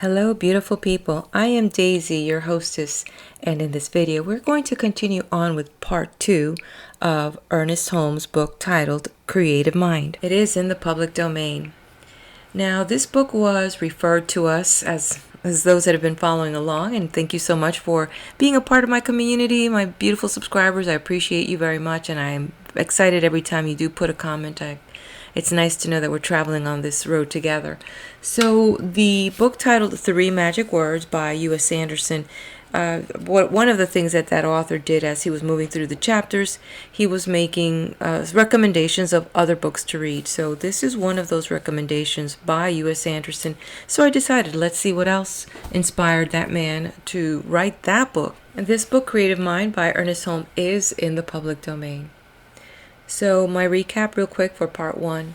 Hello, beautiful people. I am Daisy, your hostess, and in this video, we're going to continue on with part 2 of Ernest Holmes' book titled Creative Mind. It is in the public domain. Now, this book was referred to us as those that have been following along, and thank you so much for being a part of my community, my beautiful subscribers. I appreciate you very much, and I am excited every time you do put a comment. It's nice to know that we're traveling on this road together. So the book titled Three Magic Words by U.S. Anderson, one of the things that author did as he was moving through the chapters, he was making recommendations of other books to read. So this is one of those recommendations by U.S. Anderson. So I decided, let's see what else inspired that man to write that book. And this book, Creative Mind by Ernest Holmes, is in the public domain. So my recap real quick for part 1.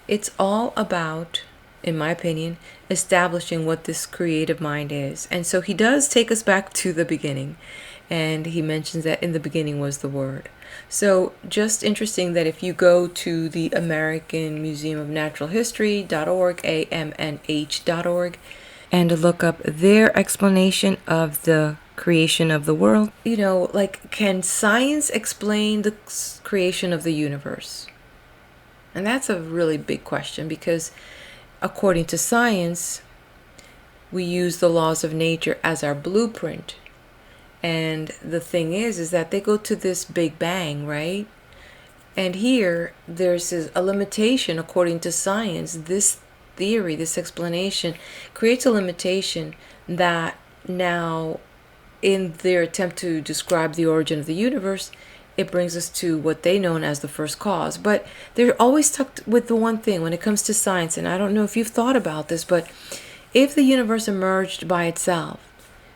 It's all about, in my opinion, establishing what this creative mind is. And so he does take us back to the beginning. And he mentions that in the beginning was the Word. So just interesting that if you go to the American Museum of Natural History.org, AMNH.org, and look up their explanation of the creation of the world, can science explain the creation of the universe? And that's a really big question, because according to science, we use the laws of nature as our blueprint. And the thing is that they go to this big bang, right? And here there's a limitation according to science. This theory, this explanation creates a limitation that now, in their attempt to describe the origin of the universe, it brings us to what they know as the first cause. But they're always stuck with the one thing when it comes to science, and I don't know if you've thought about this, but if the universe emerged by itself,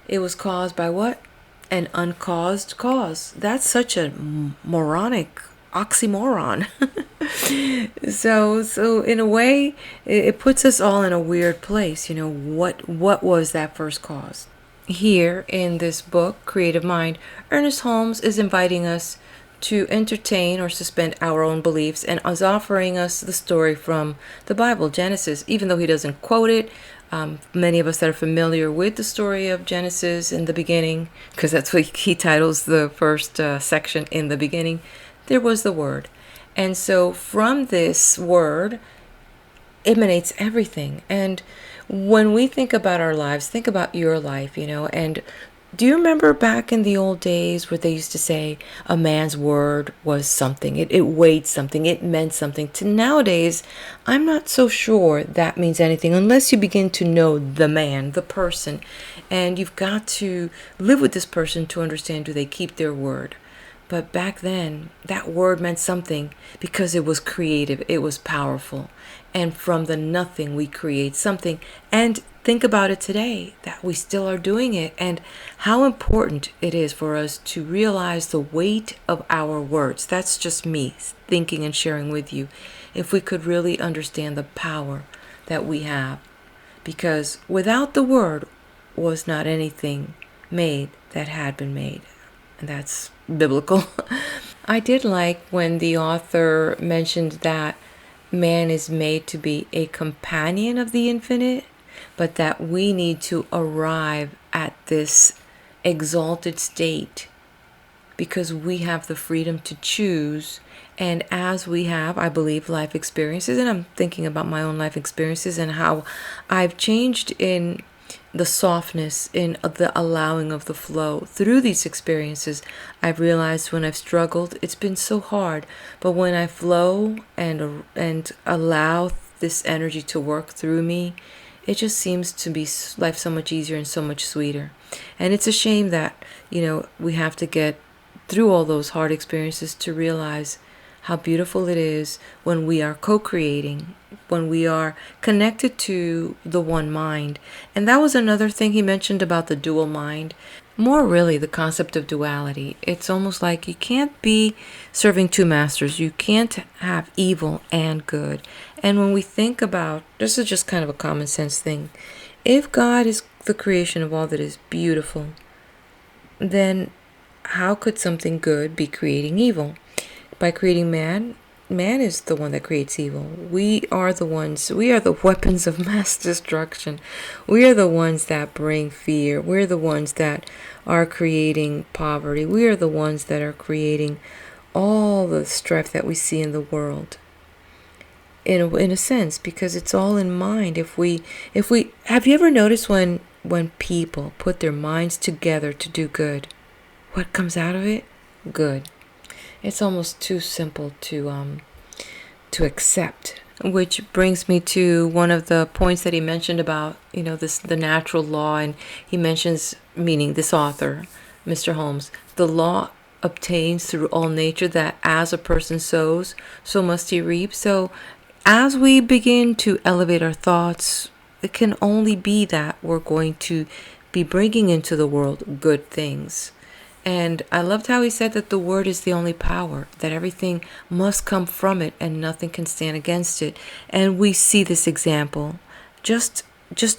it was caused by what? An uncaused cause. That's such a moronic oxymoron. So in a way, it puts us all in a weird place. What was that first cause? Here in this book, Creative Mind, Ernest Holmes is inviting us to entertain or suspend our own beliefs, and is offering us the story from the Bible, Genesis, even though he doesn't quote it. Many of us that are familiar with the story of Genesis in the beginning, because that's what he titles the first section, in the beginning, there was the Word. And so from this Word emanates everything. And when we think about our lives, think about your life, and do you remember back in the old days where they used to say a man's word was something, it weighed something, it meant something? To nowadays, I'm not so sure that means anything unless you begin to know the man, the person, and you've got to live with this person to understand, do they keep their word? But back then, that word meant something because it was creative, it was powerful. And from the nothing, we create something. And think about it today, that we still are doing it, and how important it is for us to realize the weight of our words. That's just me thinking and sharing with you. If we could really understand the power that we have. Because without the word was not anything made that had been made. And that's biblical. I did like when the author mentioned that man is made to be a companion of the infinite, but that we need to arrive at this exalted state because we have the freedom to choose. And as we have, I believe, life experiences, and I'm thinking about my own life experiences and how I've changed in the softness, in the allowing of the flow. Through these experiences, I've realized when I've struggled, it's been so hard. But when I flow and allow this energy to work through me, it just seems to be life so much easier and so much sweeter. And it's a shame that, we have to get through all those hard experiences to realize how beautiful it is when we are co-creating, when we are connected to the one mind. And that was another thing he mentioned about the dual mind. More really the concept of duality. It's almost like you can't be serving two masters. You can't have evil and good. And when we think about, this is just kind of a common sense thing, if God is the creation of all that is beautiful, then how could something good be creating evil? By creating man, man is the one that creates evil. We are the weapons of mass destruction. We are the ones that bring fear. We're the ones that are creating poverty. We are the ones that are creating all the strife that we see in the world. In a sense, because it's all in mind. If we have you ever noticed when people put their minds together to do good, what comes out of it? Good. It's almost too simple to accept. Which brings me to one of the points that he mentioned about, the natural law, and he mentions, meaning this author, Mr. Holmes, the law obtains through all nature, that as a person sows, so must he reap. So as we begin to elevate our thoughts, it can only be that we're going to be bringing into the world good things. And I loved how he said that the word is the only power, that everything must come from it and nothing can stand against it. And we see this example. Just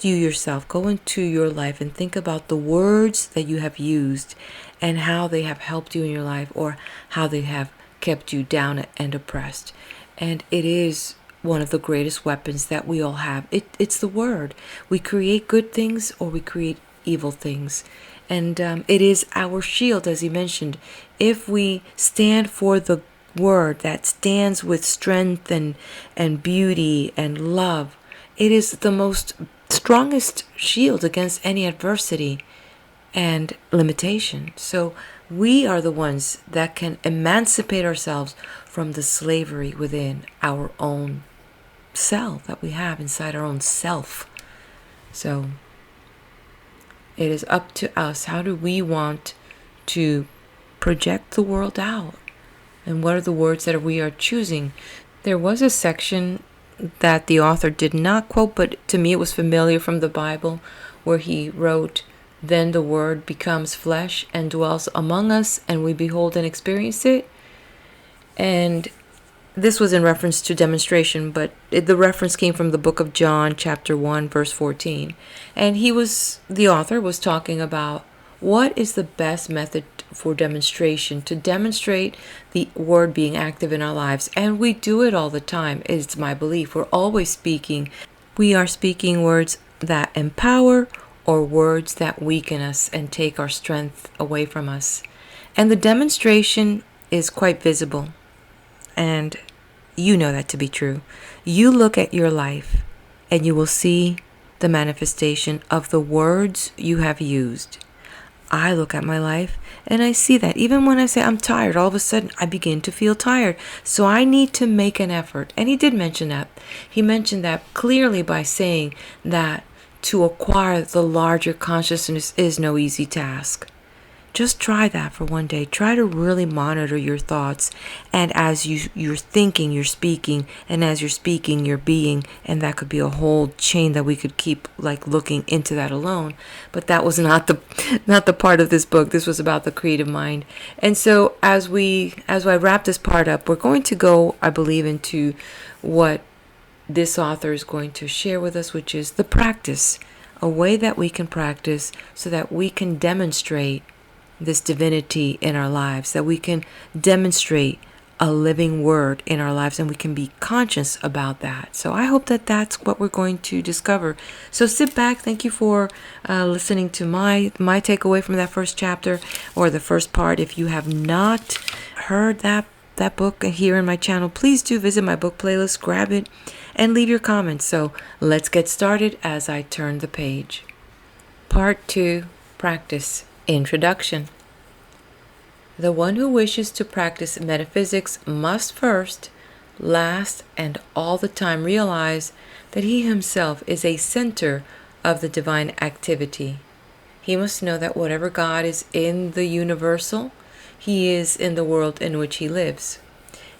you yourself, go into your life and think about the words that you have used and how they have helped you in your life, or how they have kept you down and oppressed. And it is one of the greatest weapons that we all have. It's the word. We create good things or we create evil things. And it is our shield, as he mentioned. If we stand for the word that stands with strength and beauty and love, it is the most strongest shield against any adversity and limitation. So we are the ones that can emancipate ourselves from the slavery within our own self that we have inside our own self. So it is up to us. How do we want to project the world out? And what are the words that we are choosing? There was a section that the author did not quote, but to me it was familiar from the Bible, where he wrote, "Then the word becomes flesh and dwells among us, and we behold and experience it." And this was in reference to demonstration, but the reference came from the book of John, chapter 1, verse 14. And the author was talking about what is the best method for demonstration, to demonstrate the word being active in our lives. And we do it all the time. It's my belief. We're always speaking. We are speaking words that empower or words that weaken us and take our strength away from us. And the demonstration is quite visible. And you know that to be true. You look at your life and you will see the manifestation of the words you have used. I look at my life and I see that even when I say I'm tired, all of a sudden I begin to feel tired. So I need to make an effort. And he did mention that. He mentioned that clearly by saying that to acquire the larger consciousness is no easy task. Just try that for one day. Try to really monitor your thoughts. And as you're thinking, you're speaking. And as you're speaking, you're being. And that could be a whole chain that we could keep looking into that alone. But that was not the part of this book. This was about the creative mind. And so as I wrap this part up, we're going to go, I believe, into what this author is going to share with us, which is the practice. A way that we can practice so that we can demonstrate this divinity in our lives, that we can demonstrate a living word in our lives, and we can be conscious about that. So I hope that that's what we're going to discover. So sit back. Thank you for listening to my takeaway from that first chapter, or the first part. If you have not heard that book here in my channel, please do visit my book playlist, grab it, and leave your comments. So let's get started as I turn the page. Part 2, Practice. Introduction. The one who wishes to practice metaphysics must first, last, and all the time realize that he himself is a center of the divine activity. He must know that whatever God is in the universal, he is in the world in which he lives.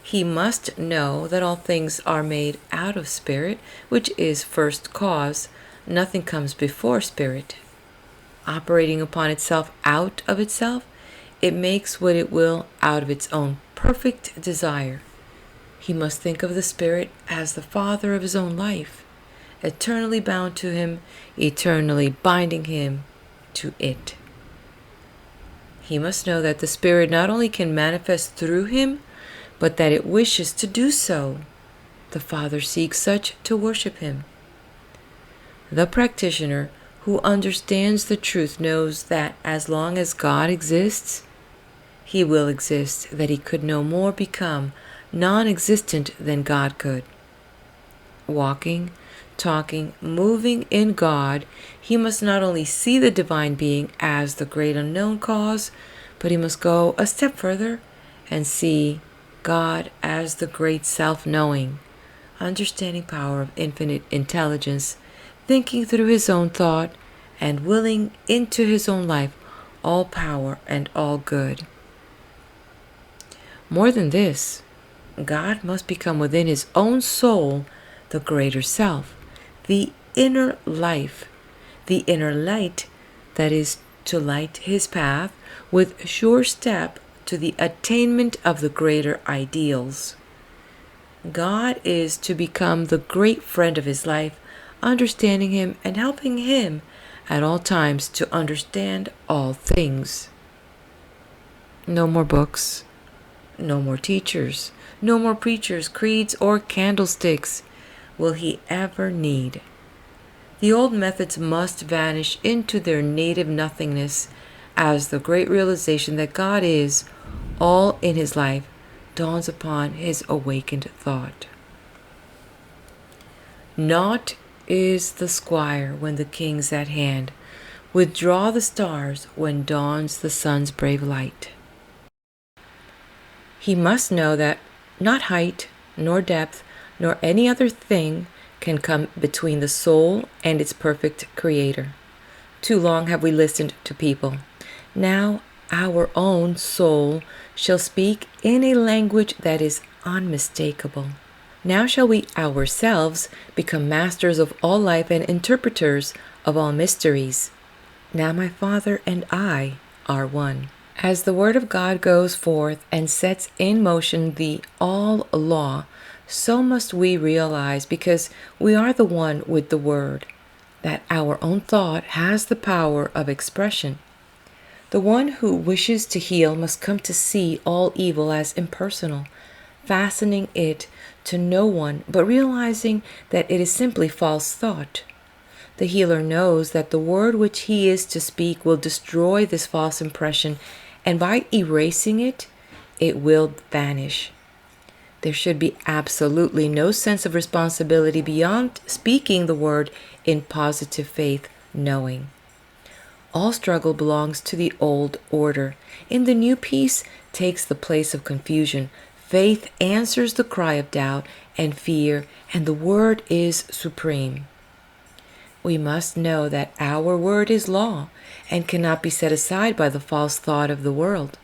He must know that all things are made out of spirit, which is first cause. Nothing comes before spirit. Operating upon itself out of itself, it makes what it will out of its own perfect desire. He must think of the spirit as the father of his own life, eternally bound to him, eternally binding him to it. He must know that the spirit not only can manifest through him, but that it wishes to do so. The Father seeks such to worship him. The practitioner who understands the truth knows that as long as God exists, he will exist, that he could no more become non-existent than God could. Walking, talking, moving in God, he must not only see the divine being as the great unknown cause, but he must go a step further and see God as the great self-knowing, understanding power of infinite intelligence, thinking through his own thought, and willing into his own life all power and all good. More than this, God must become within his own soul the greater self, the inner life, the inner light that is to light his path with sure step to the attainment of the greater ideals. God is to become the great friend of his life, understanding him and helping him at all times to understand all things. No more books, no more teachers, no more preachers, creeds, or candlesticks will he ever need. The old methods must vanish into their native nothingness as the great realization that God is all in his life dawns upon his awakened thought. Naught is the squire when the king's at hand. Withdraw the stars when dawns the sun's brave light. He must know that not height, nor depth, nor any other thing can come between the soul and its perfect creator. Too long have we listened to people. Now our own soul shall speak in a language that is unmistakable. Now shall we ourselves become masters of all life and interpreters of all mysteries. Now my Father and I are one. As the Word of God goes forth and sets in motion the all law, so must we realize, because we are the one with the Word, that our own thought has the power of expression. The one who wishes to heal must come to see all evil as impersonal, fastening it to no one, but realizing that it is simply false thought. The healer knows that the word which he is to speak will destroy this false impression, and by erasing it, it will vanish. There should be absolutely no sense of responsibility beyond speaking the word in positive faith, knowing. All struggle belongs to the old order. In the new peace takes the place of confusion. Faith answers the cry of doubt and fear, and the word is supreme. We must know that our word is law and cannot be set aside by the false thought of the world.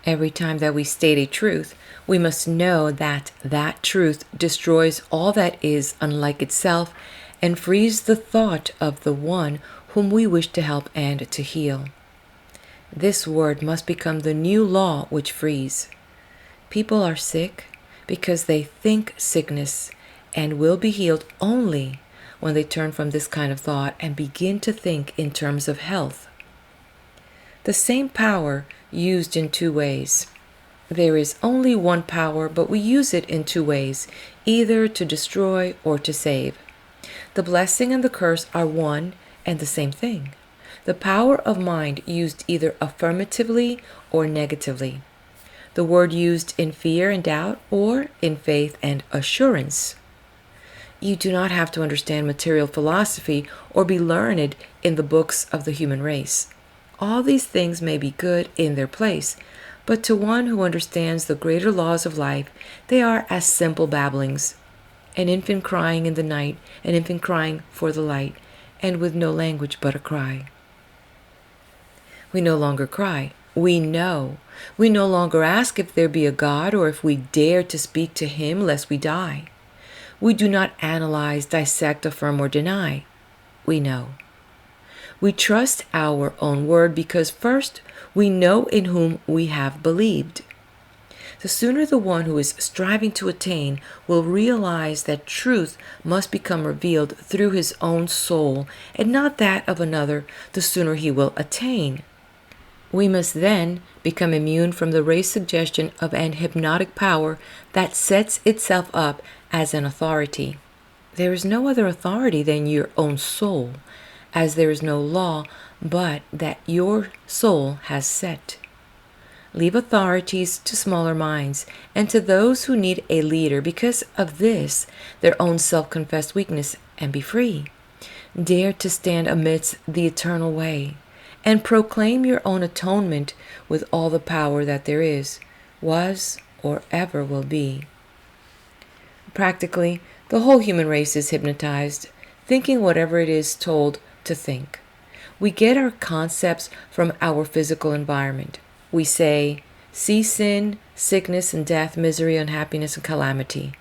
Every time that we state a truth, we must know that that truth destroys all that is unlike itself and frees the thought of the one whom we wish to help and to heal. This word must become the new law which frees. People are sick because they think sickness, and will be healed only when they turn from this kind of thought and begin to think in terms of health. The same power used in two ways. There is only one power, but we use it in two ways, either to destroy or to save. The blessing and the curse are one and the same thing. The power of mind used either affirmatively or negatively. The word used in fear and doubt, or in faith and assurance. You do not have to understand material philosophy or be learned in the books of the human race. All these things may be good in their place, but to one who understands the greater laws of life, they are as simple babblings. An infant crying in the night, an infant crying for the light, and with no language but a cry. We no longer cry. We know. We no longer ask if there be a God or if we dare to speak to him lest we die. We do not analyze, dissect, affirm, or deny. We know. We trust our own word because first we know in whom we have believed. The sooner the one who is striving to attain will realize that truth must become revealed through his own soul and not that of another, the sooner he will attain. We must then become immune from the race suggestion of an hypnotic power that sets itself up as an authority. There is no other authority than your own soul, as there is no law but that your soul has set. Leave authorities to smaller minds and to those who need a leader because of this, their own self-confessed weakness, and be free. Dare to stand amidst the eternal way and proclaim your own atonement with all the power that there is, was, or ever will be. Practically, the whole human race is hypnotized, thinking whatever it is told to think. We get our concepts from our physical environment. We say, see sin, sickness and death, misery, unhappiness and calamity.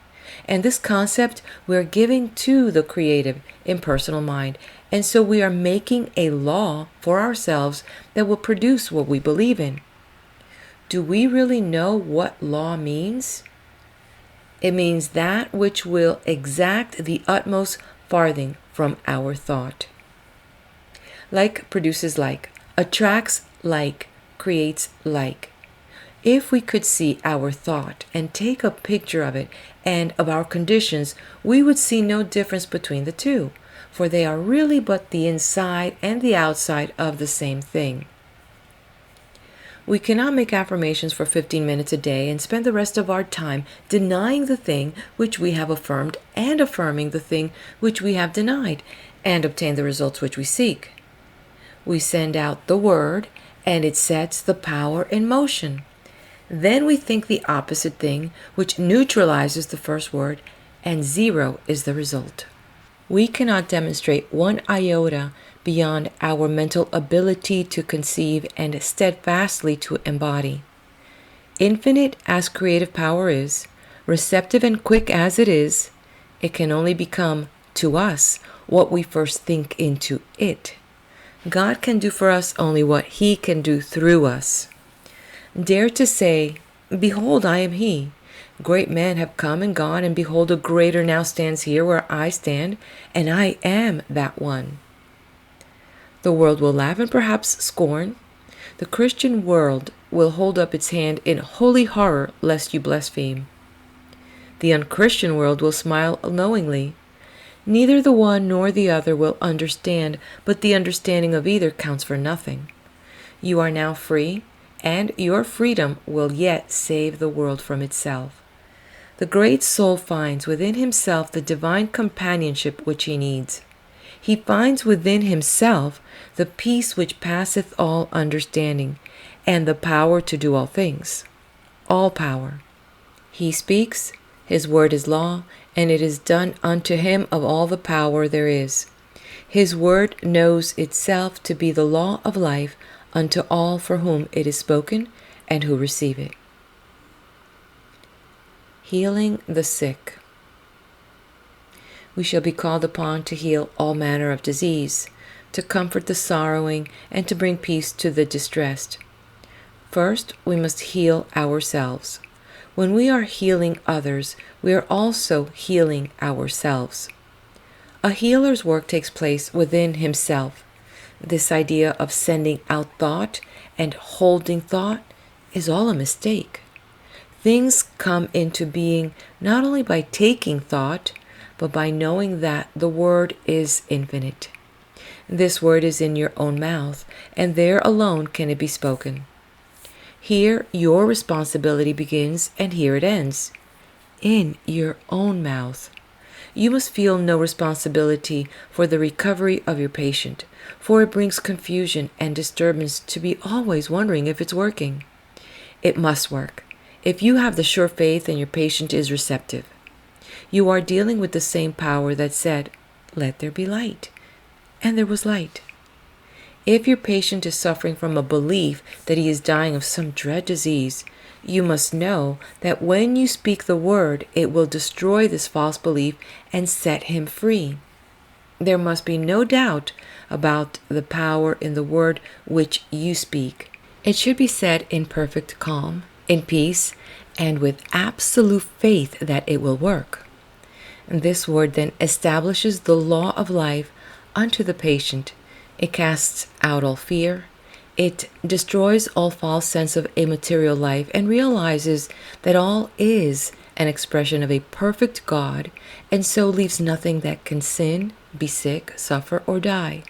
And this concept we are giving to the creative, impersonal mind. And so we are making a law for ourselves that will produce what we believe in. Do we really know what law means? It means that which will exact the utmost farthing from our thought. Like produces like, attracts like, creates like. If we could see our thought and take a picture of it and of our conditions, we would see no difference between the two, for they are really but the inside and the outside of the same thing. We cannot make affirmations for 15 minutes a day and spend the rest of our time denying the thing which we have affirmed and affirming the thing which we have denied and obtain the results which we seek. We send out the word and it sets the power in motion. Then we think the opposite thing, which neutralizes the first word, and zero is the result. We cannot demonstrate one iota beyond our mental ability to conceive and steadfastly to embody. Infinite as creative power is, receptive and quick as it is, it can only become, to us, what we first think into it. God can do for us only what He can do through us. Dare to say, behold, I am He. Great men have come and gone, and behold, a greater now stands here where I stand, and I am that one. The world will laugh and perhaps scorn. The Christian world will hold up its hand in holy horror lest you blaspheme. The unchristian world will smile knowingly. Neither the one nor the other will understand, but the understanding of either counts for nothing. You are now free, and your freedom will yet save the world from itself. The great soul finds within himself the divine companionship which he needs. He finds within himself the peace which passeth all understanding, and the power to do all things. All power. He speaks, his word is law, and it is done unto him of all the power there is. His word knows itself to be the law of life unto all for whom it is spoken and who receive it. Healing the sick. We shall be called upon to heal all manner of disease, to comfort the sorrowing, and to bring peace to the distressed. First, we must heal ourselves. When we are healing others, we are also healing ourselves. A healer's work takes place within himself. This idea of sending out thought and holding thought is all a mistake. Things come into being not only by taking thought, but by knowing that the word is infinite. This word is in your own mouth, and there alone can it be spoken. Here your responsibility begins, and here it ends. In your own mouth. You must feel no responsibility for the recovery of your patient, for it brings confusion and disturbance to be always wondering if it's working. It must work, if you have the sure faith and your patient is receptive. You are dealing with the same power that said, "Let there be light," and there was light. If your patient is suffering from a belief that he is dying of some dread disease, you must know that when you speak the word, it will destroy this false belief and set him free. There must be no doubt about the power in the word which you speak. It should be said in perfect calm, in peace, and with absolute faith that it will work. And this word then establishes the law of life unto the patient. It casts out all fear. It destroys all false sense of a material life and realizes that all is an expression of a perfect God, and so leaves nothing that can sin, be sick, suffer, or die.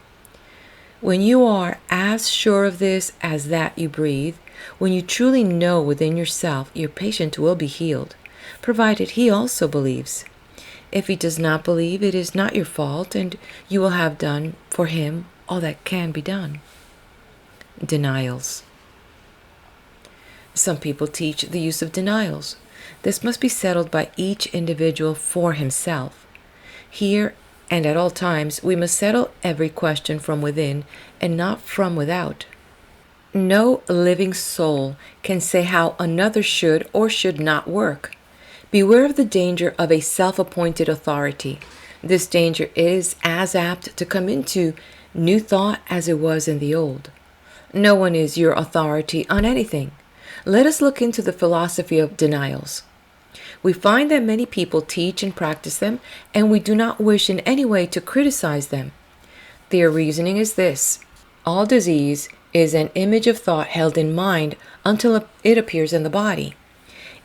When you are as sure of this as that you breathe, when you truly know within yourself, your patient will be healed, provided he also believes. If he does not believe, it is not your fault, and you will have done for him all that can be done. Denials. Some people teach the use of denials. This must be settled by each individual for himself. Here and at all times, we must settle every question from within and not from without. No living soul can say how another should or should not work. Beware of the danger of a self-appointed authority. This danger is as apt to come into new thought as it was in the old. No one is your authority on anything. Let us look into the philosophy of denials. We find that many people teach and practice them, and we do not wish in any way to criticize them. Their reasoning is this: all disease is an image of thought held in mind until it appears in the body.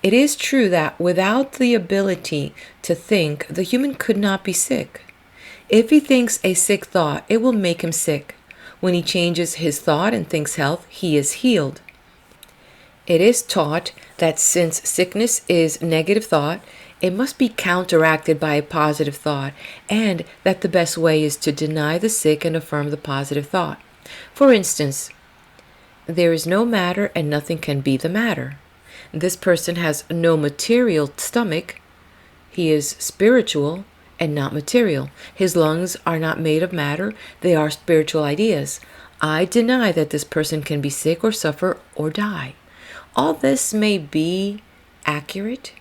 It is true that without the ability to think, the human could not be sick. If he thinks a sick thought, it will make him sick. When he changes his thought and thinks health, he is healed. It is taught that since sickness is negative thought, it must be counteracted by a positive thought, and that the best way is to deny the sick and affirm the positive thought. For instance, there is no matter and nothing can be the matter. This person has no material stomach. He is spiritual and not material. His lungs are not made of matter. They are spiritual ideas. I deny that this person can be sick or suffer or die. All this may be accurate.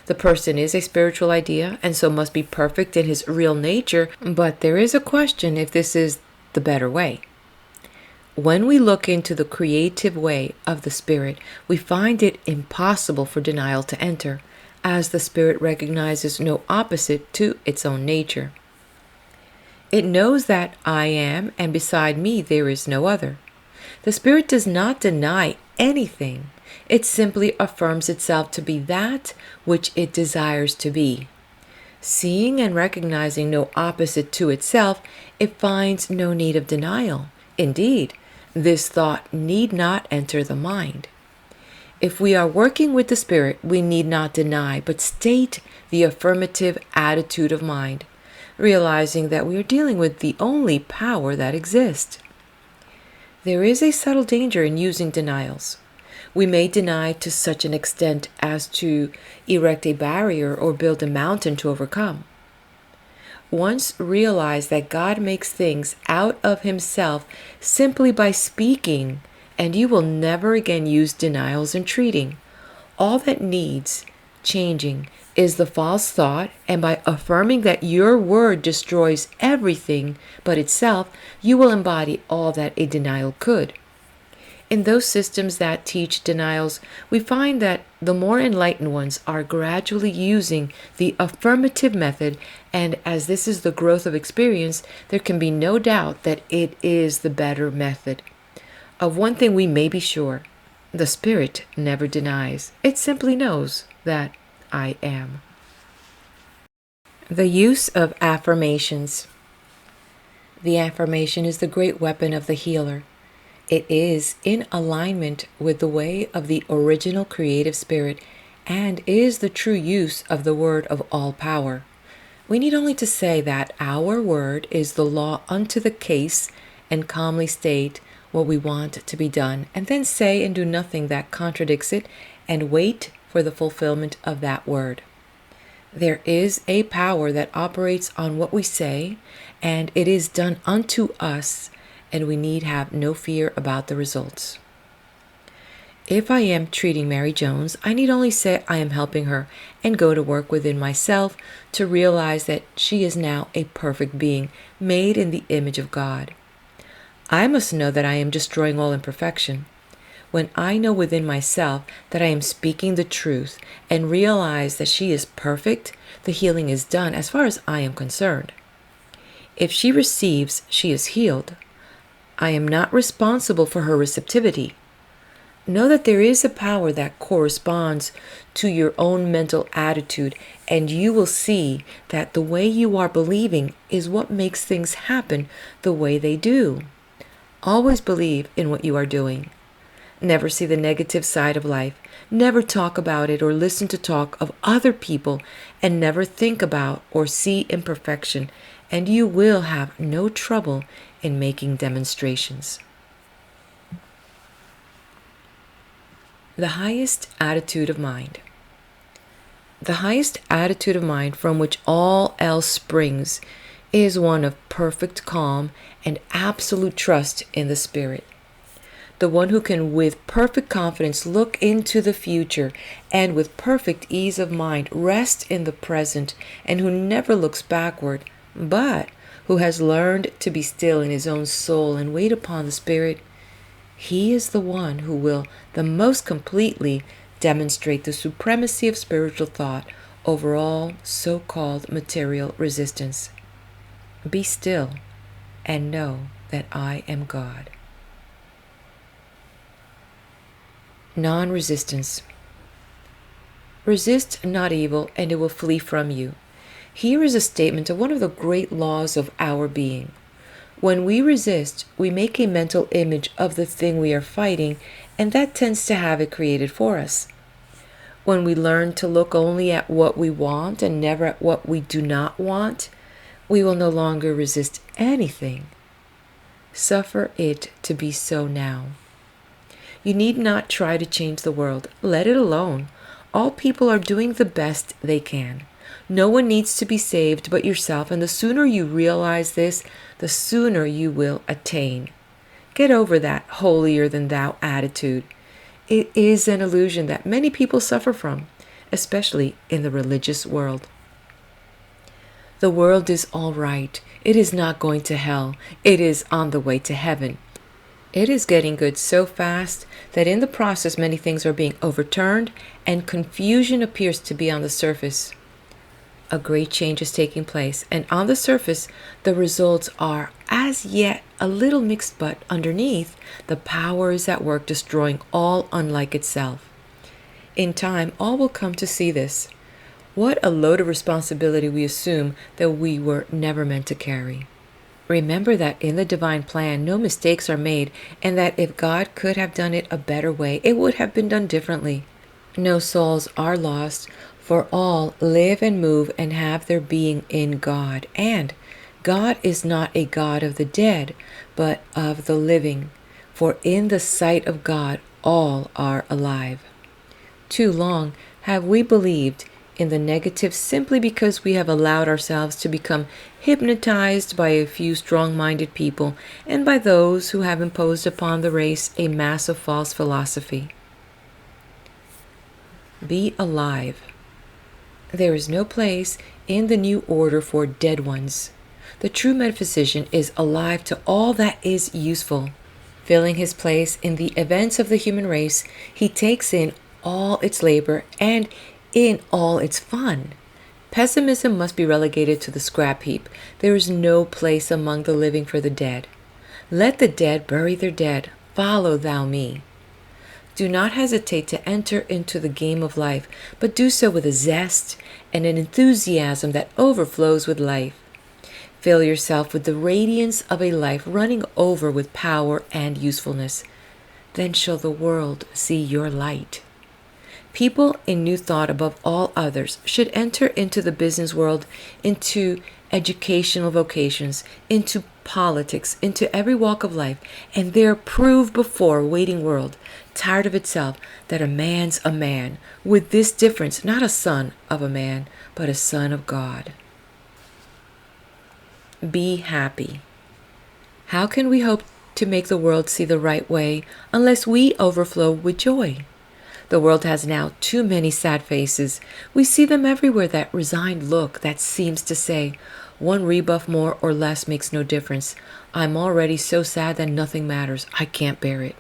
The person is a spiritual idea and so must be perfect in his real nature, but there is a question if this is the better way. When we look into the creative way of the Spirit, we find it impossible for denial to enter, as the Spirit recognizes no opposite to its own nature. It knows that I am, and beside me there is no other. The Spirit does not deny anything. It simply affirms itself to be that which it desires to be. Seeing and recognizing no opposite to itself, it finds no need of denial. Indeed, this thought need not enter the mind. If we are working with the Spirit, we need not deny, but state the affirmative attitude of mind, realizing that we are dealing with the only power that exists. There is a subtle danger in using denials. We may deny to such an extent as to erect a barrier or build a mountain to overcome. Once realize that God makes things out of himself simply by speaking, and you will never again use denials and treating. All that needs changing is the false thought, and by affirming that your word destroys everything but itself, you will embody all that a denial could. In those systems that teach denials, we find that the more enlightened ones are gradually using the affirmative method, and as this is the growth of experience, there can be no doubt that it is the better method. Of one thing we may be sure: the Spirit never denies. It simply knows that I am. The use of affirmations. The affirmation is the great weapon of the healer. It is in alignment with the way of the original creative spirit and is the true use of the word of all power. We need only to say that our word is the law unto the case and calmly state what we want to be done, and then say and do nothing that contradicts it and wait for the fulfillment of that word. There is a power that operates on what we say, and it is done unto us, and we need have no fear about the results. If I am treating Mary Jones, I need only say I am helping her and go to work within myself to realize that she is now a perfect being made in the image of God. I must know that I am destroying all imperfection. When I know within myself that I am speaking the truth and realize that she is perfect, the healing is done as far as I am concerned. If she receives, she is healed. I am not responsible for her receptivity. Know that there is a power that corresponds to your own mental attitude, and you will see that the way you are believing is what makes things happen the way they do. Always believe in what you are doing. Never see the negative side of life. Never talk about it or listen to talk of other people, and never think about or see imperfection, and you will have no trouble in making demonstrations. The highest attitude of mind. The highest attitude of mind from which all else springs is one of perfect calm and absolute trust in the Spirit. The one who can with perfect confidence look into the future and with perfect ease of mind rest in the present, and who never looks backward, but who has learned to be still in his own soul and wait upon the Spirit, he is the one who will the most completely demonstrate the supremacy of spiritual thought over all so-called material resistance. Be still and know that I am God. Non-resistance. Resist not evil, and it will flee from you. Here is a statement of one of the great laws of our being. When we resist, we make a mental image of the thing we are fighting, and that tends to have it created for us. When we learn to look only at what we want and never at what we do not want, we will no longer resist anything. Suffer it to be so now. You need not try to change the world. Let it alone. All people are doing the best they can. No one needs to be saved but yourself, and the sooner you realize this, the sooner you will attain. Get over that holier-than-thou attitude. It is an illusion that many people suffer from, especially in the religious world. The world is all right. It is not going to hell. It is on the way to heaven. It is getting good so fast that in the process many things are being overturned and confusion appears to be on the surface. A great change is taking place, and on the surface the results are as yet a little mixed, but underneath the power is at work destroying all unlike itself. In time all will come to see this. What a load of responsibility we assume that we were never meant to carry. Remember that in the divine plan no mistakes are made, and that if God could have done it a better way, it would have been done differently. No souls are lost, for all live and move and have their being in God. And God is not a God of the dead, but of the living. For in the sight of God all are alive. Too long have we believed in the negative simply because we have allowed ourselves to become hypnotized by a few strong-minded people and by those who have imposed upon the race a mass of false philosophy. Be alive. There is no place in the new order for dead ones. The true metaphysician is alive to all that is useful. Filling his place in the events of the human race, he takes in all its labor and in all its fun. Pessimism must be relegated to the scrap heap. There is no place among the living for the dead. Let the dead bury their dead. Follow thou me. Do not hesitate to enter into the game of life, but do so with a zest and an enthusiasm that overflows with life. Fill yourself with the radiance of a life running over with power and usefulness. Then shall the world see your light. People in New Thought above all others should enter into the business world, into educational vocations, into politics, into every walk of life, and there prove before a waiting world, tired of itself, that a man's a man, with this difference, not a son of a man, but a son of God. Be happy. How can we hope to make the world see the right way unless we overflow with joy? The world has now too many sad faces. We see them everywhere, that resigned look that seems to say, one rebuff more or less makes no difference. I'm already so sad that nothing matters. I can't bear it.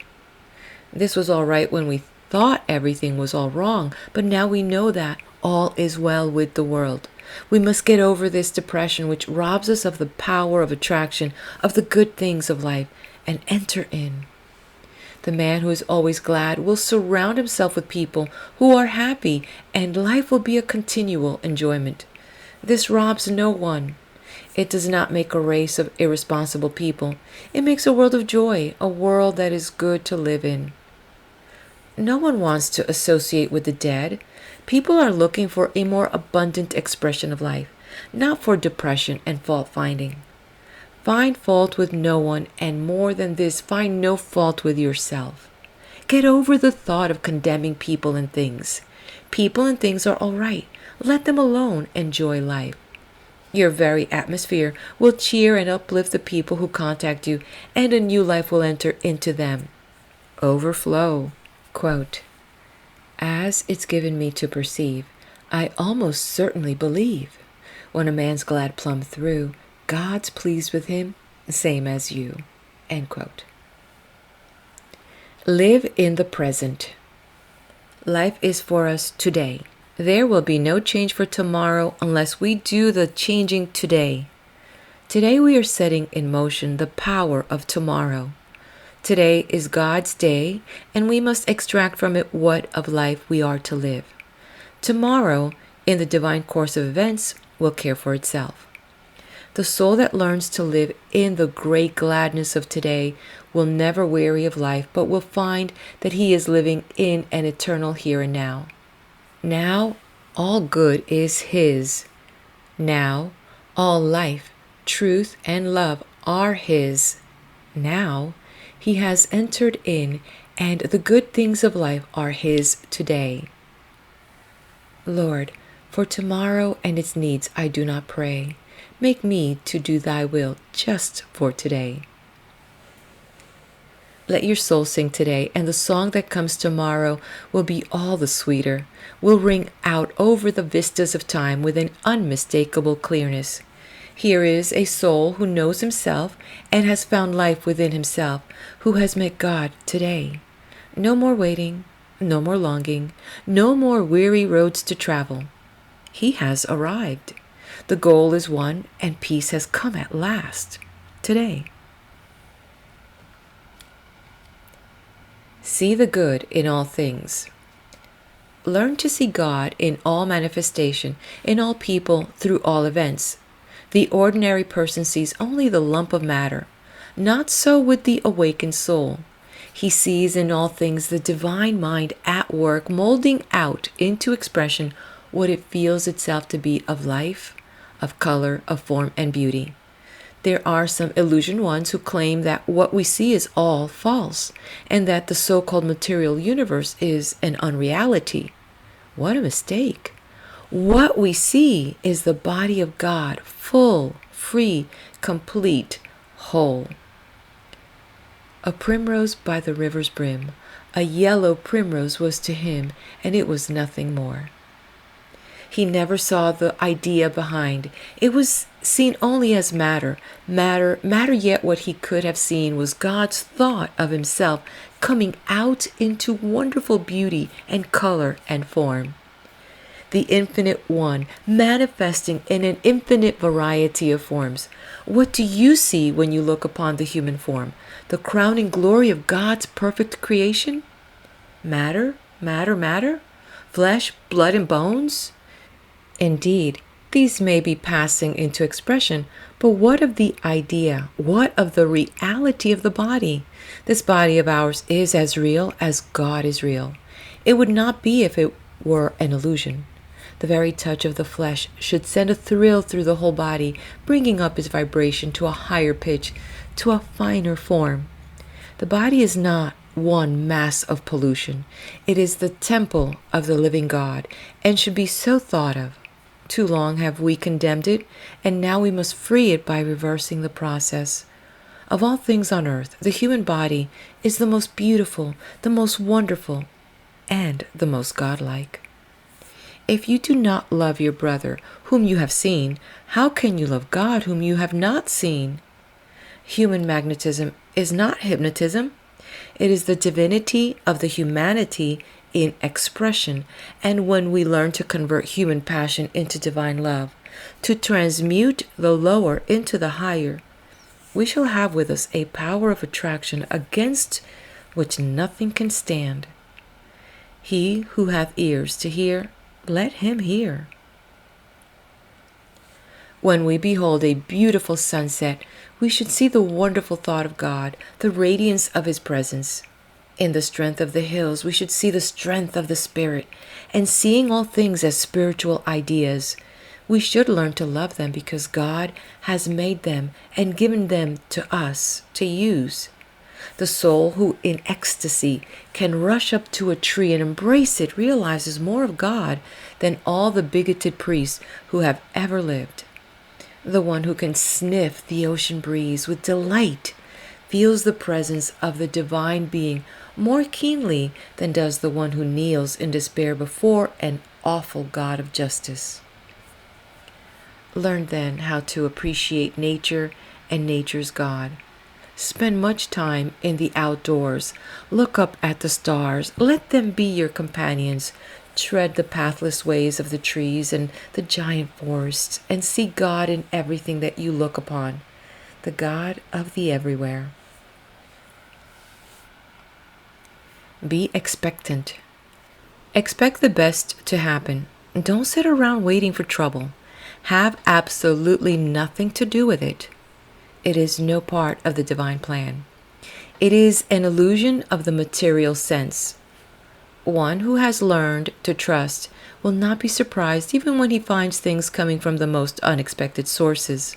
This was all right when we thought everything was all wrong, but now we know that all is well with the world. We must get over this depression which robs us of the power of attraction, of the good things of life, and enter in. The man who is always glad will surround himself with people who are happy, and life will be a continual enjoyment. This robs no one. It does not make a race of irresponsible people. It makes a world of joy, a world that is good to live in. No one wants to associate with the dead. People are looking for a more abundant expression of life, not for depression and fault-finding. Find fault with no one, and more than this, find no fault with yourself. Get over the thought of condemning people and things. People and things are all right. Let them alone. Enjoy life. Your very atmosphere will cheer and uplift the people who contact you, and a new life will enter into them. Overflow. Quote, "As it's given me to perceive, I almost certainly believe. When a man's glad plumb through, God's pleased with him, same as you." End quote. Live in the present. Life is for us today. There will be no change for tomorrow unless we do the changing today. Today we are setting in motion the power of tomorrow. Today is God's day, and we must extract from it what of life we are to live. Tomorrow, in the divine course of events, will care for itself. The soul that learns to live in the great gladness of today will never weary of life, but will find that he is living in an eternal here and now. Now, all good is his. Now, all life, truth, and love are his. Now, he has entered in, and the good things of life are his today. Lord, for tomorrow and its needs I do not pray. Make me to do thy will just for today. Let your soul sing today, and the song that comes tomorrow will be all the sweeter, will ring out over the vistas of time with an unmistakable clearness. Here is a soul who knows himself and has found life within himself, who has met God today. No more waiting, no more longing, no more weary roads to travel. He has arrived. The goal is won, and peace has come at last, today. See the good in all things. Learn to see God in all manifestation, in all people, through all events. The ordinary person sees only the lump of matter. Not so with the awakened soul. He sees in all things the divine mind at work, molding out into expression what it feels itself to be of life, of color, of form, and beauty. There are some illusion ones who claim that what we see is all false, and that the so-called material universe is an unreality. What a mistake! What we see is the body of God, full, free, complete, whole. A primrose by the river's brim, a yellow primrose was to him, and it was nothing more. He never saw the idea behind. It was seen only as matter. Matter, yet what he could have seen was God's thought of himself coming out into wonderful beauty and color and form. The infinite one manifesting in an infinite variety of forms. What do you see when you look upon the human form? The crowning glory of God's perfect creation? Matter? Flesh, blood, and bones? Indeed, these may be passing into expression, but what of the idea? What of the reality of the body? This body of ours is as real as God is real. It would not be if it were an illusion. The very touch of the flesh should send a thrill through the whole body, bringing up its vibration to a higher pitch, to a finer form. The body is not one mass of pollution. It is the temple of the living God, and should be so thought of. Too long have we condemned it, and now we must free it by reversing the process. Of all things on earth, the human body is the most beautiful, the most wonderful, and the most godlike. If you do not love your brother, whom you have seen, how can you love God, whom you have not seen? Human magnetism is not hypnotism. It is the divinity of the humanity in expression, and when we learn to convert human passion into divine love, to transmute the lower into the higher, we shall have with us a power of attraction against which nothing can stand. He who hath ears to hear, let him hear. When we behold a beautiful sunset, we should see the wonderful thought of God, the radiance of His presence. In the strength of the hills, we should see the strength of the Spirit, and seeing all things as spiritual ideas, we should learn to love them because God has made them and given them to us to use. The soul who in ecstasy can rush up to a tree and embrace it realizes more of God than all the bigoted priests who have ever lived. The one who can sniff the ocean breeze with delight feels the presence of the divine being more keenly than does the one who kneels in despair before an awful God of justice. Learn then how to appreciate nature and nature's God. Spend much time in the outdoors. Look up at the stars. Let them be your companions. Tread the pathless ways of the trees and the giant forests, and see God in everything that you look upon, the God of the everywhere. Be expectant. Expect the best to happen. Don't sit around waiting for trouble. Have absolutely nothing to do with it. It is no part of the divine plan. It is an illusion of the material sense. One who has learned to trust will not be surprised even when he finds things coming from the most unexpected sources.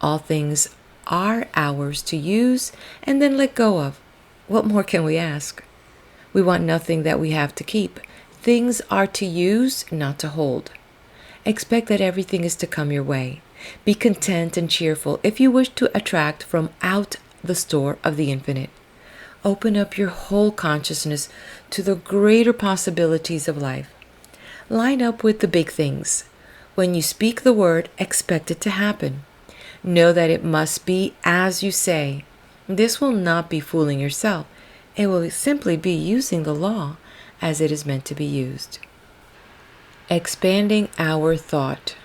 All things are ours to use and then let go of. What more can we ask? We want nothing that we have to keep. Things are to use, not to hold. Expect that everything is to come your way. Be content and cheerful if you wish to attract from out the store of the infinite. Open up your whole consciousness to the greater possibilities of life. Line up with the big things. When you speak the word, expect it to happen. Know that it must be as you say. This will not be fooling yourself. It will simply be using the law as it is meant to be used. Expanding our thought.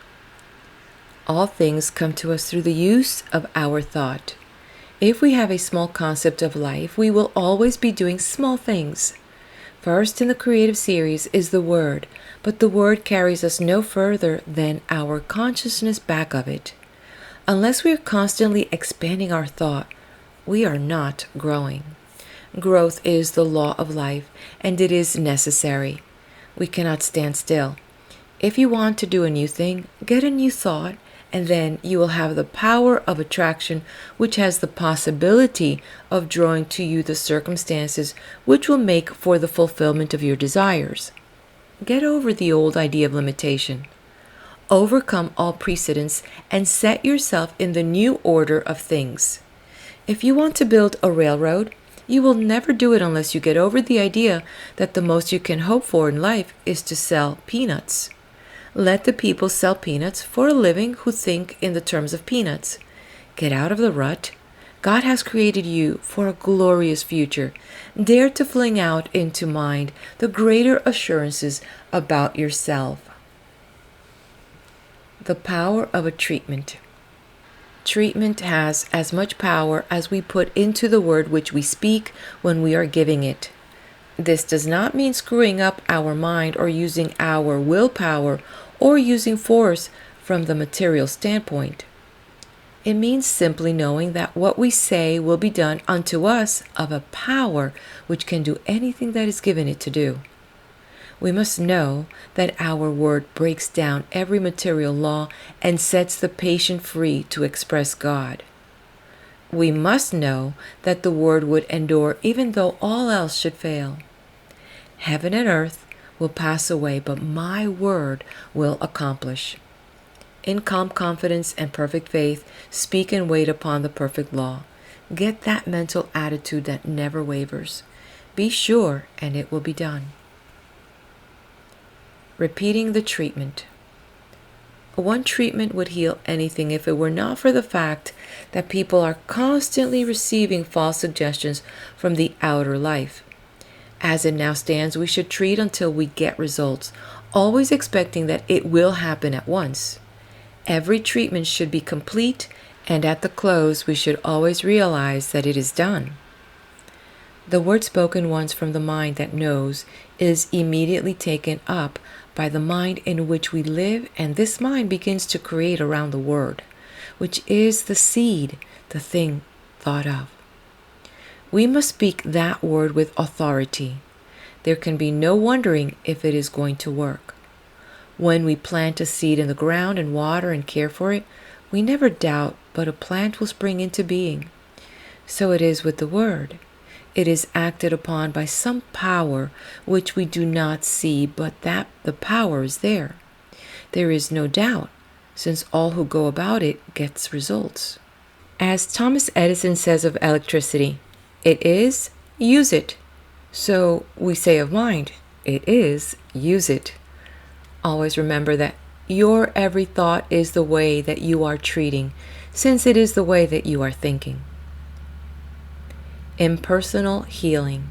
All things come to us through the use of our thought. If we have a small concept of life, we will always be doing small things. First in the creative series is the word, but the word carries us no further than our consciousness back of it. Unless we are constantly expanding our thought, we are not growing. Growth is the law of life, and it is necessary. We cannot stand still. If you want to do a new thing, get a new thought, and then you will have the power of attraction, which has the possibility of drawing to you the circumstances which will make for the fulfillment of your desires. Get over the old idea of limitation. Overcome all precedents and set yourself in the new order of things. If you want to build a railroad, you will never do it unless you get over the idea that the most you can hope for in life is to sell peanuts. Let the people sell peanuts for a living who think in the terms of peanuts. Get out of the rut. God has created you for a glorious future. Dare to fling out into mind the greater assurances about yourself. The power of a treatment. Treatment has as much power as we put into the word which we speak when we are giving it. This does not mean screwing up our mind or using our willpower or using force from the material standpoint. It means simply knowing that what we say will be done unto us of a power which can do anything that is given it to do. We must know that our word breaks down every material law and sets the patient free to express God. We must know that the word would endure even though all else should fail. Heaven and earth will pass away, but my word will accomplish. In calm confidence and perfect faith, speak and wait upon the perfect law. Get that mental attitude that never wavers. Be sure, and it will be done. Repeating the treatment. One treatment would heal anything if it were not for the fact that people are constantly receiving false suggestions from the outer life. As it now stands, we should treat until we get results, always expecting that it will happen at once. Every treatment should be complete And at the close, we should always realize that it is done. The word spoken once from the mind that knows is immediately taken up by the mind in which we live, and this mind begins to create around the word, which is the seed, the thing thought of. We must speak that word with authority. There can be no wondering if it is going to work. When we plant a seed in the ground and water and care for it, we never doubt but a plant will spring into being. So it is with the word. It is acted upon by some power which we do not see, but that the power is there. There is no doubt, since all who go about it gets results. As Thomas Edison says of electricity, it is, use it. So we say of mind, it is, use it. Always remember that your every thought is the way that you are treating, since it is the way that you are thinking. Impersonal healing.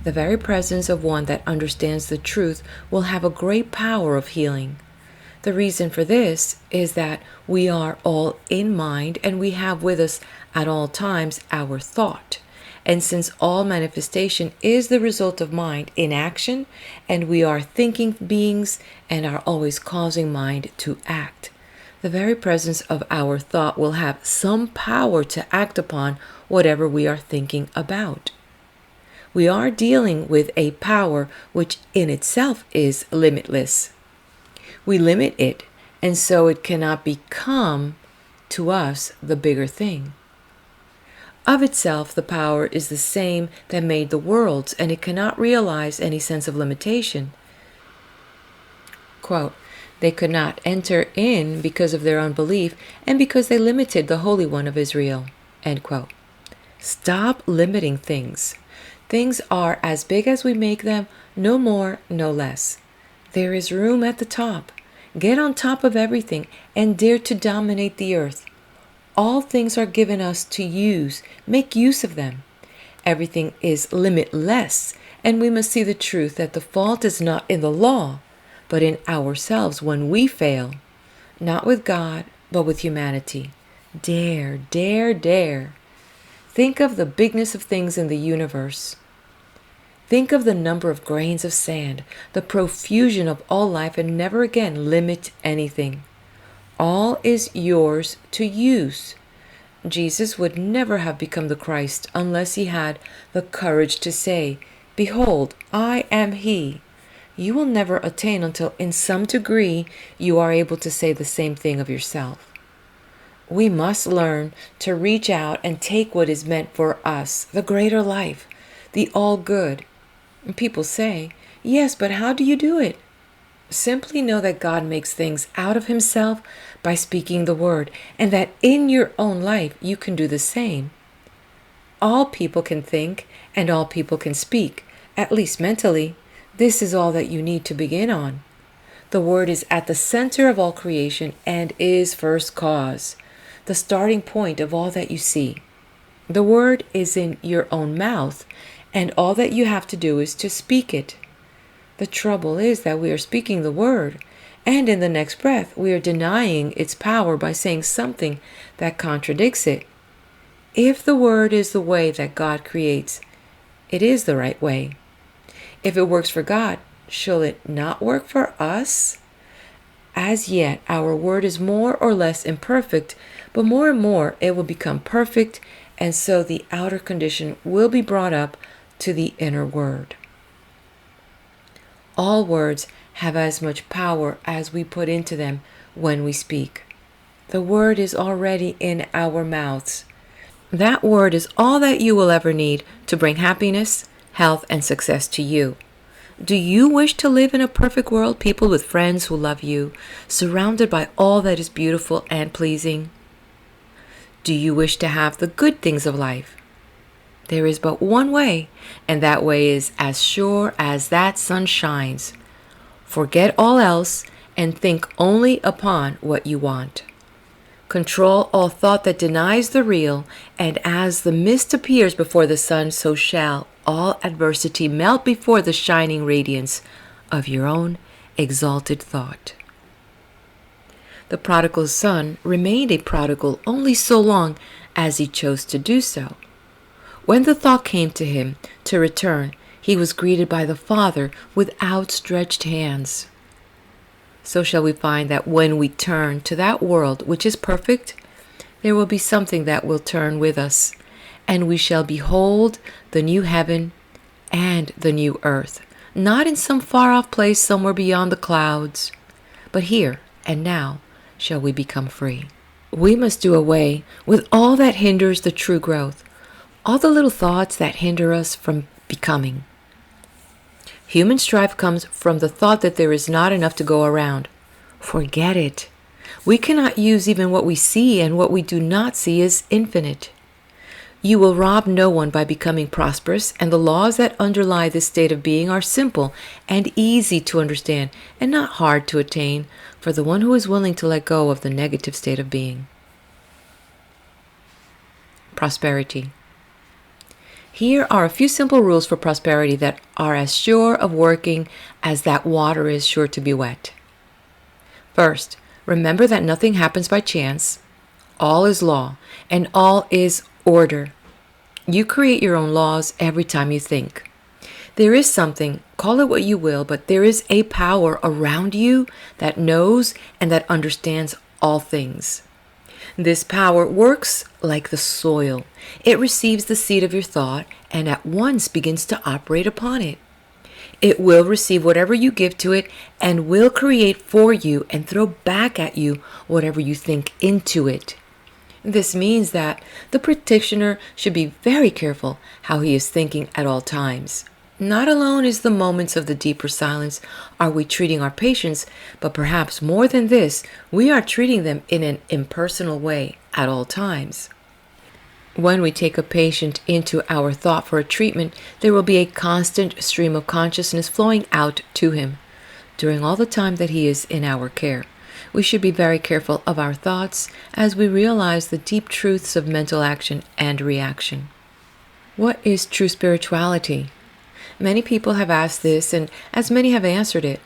The very presence of one that understands the truth will have a great power of healing. The reason for this is that we are all in mind and we have with us at all times our thought. And since all manifestation is the result of mind in action, and we are thinking beings and are always causing mind to act, the very presence of our thought will have some power to act upon whatever we are thinking about. We are dealing with a power which in itself is limitless. We limit it, and so it cannot become to us the bigger thing. Of itself, the power is the same that made the worlds, and it cannot realize any sense of limitation. Quote, they could not enter in because of their unbelief and because they limited the Holy One of Israel. End quote. Stop limiting things. Things are as big as we make them, no more, no less. There is room at the top. Get on top of everything and dare to dominate the earth. All things are given us to use. Make use of them. Everything is limitless, and we must see the truth that the fault is not in the law, but in ourselves when we fail, not with God, but with humanity. Dare, dare, dare. Think of the bigness of things in the universe. Think of the number of grains of sand, the profusion of all life, and never again limit anything. All is yours to use. Jesus would never have become the Christ unless he had the courage to say, "Behold, I am he." You will never attain until in some degree you are able to say the same thing of yourself. We must learn to reach out and take what is meant for us, the greater life, the all good. People say, yes, but how do you do it? Simply know that God makes things out of himself by speaking the word, and that in your own life you can do the same. All people can think, and all people can speak, at least mentally. This is all that you need to begin on. The word is at the center of all creation and is first cause, the starting point of all that you see. The word is in your own mouth, and all that you have to do is to speak it. The trouble is that we are speaking the word, and in the next breath we are denying its power by saying something that contradicts it. If the word is the way that God creates, it is the right way. If it works for God, shall it not work for us? As yet, our word is more or less imperfect, but more and more it will become perfect, and so the outer condition will be brought up to the inner word. All words have as much power as we put into them when we speak. The word is already in our mouths. That word is all that you will ever need to bring happiness, health, and success to you. Do you wish to live in a perfect world, people with friends who love you, surrounded by all that is beautiful and pleasing? Do you wish to have the good things of life? There is but one way, and that way is as sure as that sun shines. Forget all else and think only upon what you want. Control all thought that denies the real, and as the mist appears before the sun, so shall all adversity melt before the shining radiance of your own exalted thought. The prodigal son remained a prodigal only so long as he chose to do so. When the thought came to him to return, he was greeted by the Father with outstretched hands. So shall we find that when we turn to that world which is perfect, there will be something that will turn with us, and we shall behold the new heaven and the new earth, not in some far-off place somewhere beyond the clouds, but here and now shall we become free. We must do away with all that hinders the true growth, all the little thoughts that hinder us from becoming. Human strife comes from the thought that there is not enough to go around. Forget it. We cannot use even what we see, and what we do not see is infinite. You will rob no one by becoming prosperous, and the laws that underlie this state of being are simple and easy to understand and not hard to attain for the one who is willing to let go of the negative state of being. Prosperity. Here are a few simple rules for prosperity that are as sure of working as that water is sure to be wet. First, remember that nothing happens by chance. All is law, and all is order. You create your own laws every time you think. There is something, call it what you will, but there is a power around you that knows and that understands all things. This power works like the soil. It receives the seed of your thought and at once begins to operate upon it. It will receive whatever you give to it and will create for you and throw back at you whatever you think into it. This means that the practitioner should be very careful how he is thinking at all times. Not alone is the moments of the deeper silence are we treating our patients, but perhaps more than this, we are treating them in an impersonal way at all times. When we take a patient into our thought for a treatment, there will be a constant stream of consciousness flowing out to him during all the time that he is in our care. We should be very careful of our thoughts as we realize the deep truths of mental action and reaction. What is true spirituality? Many people have asked this, and as many have answered it.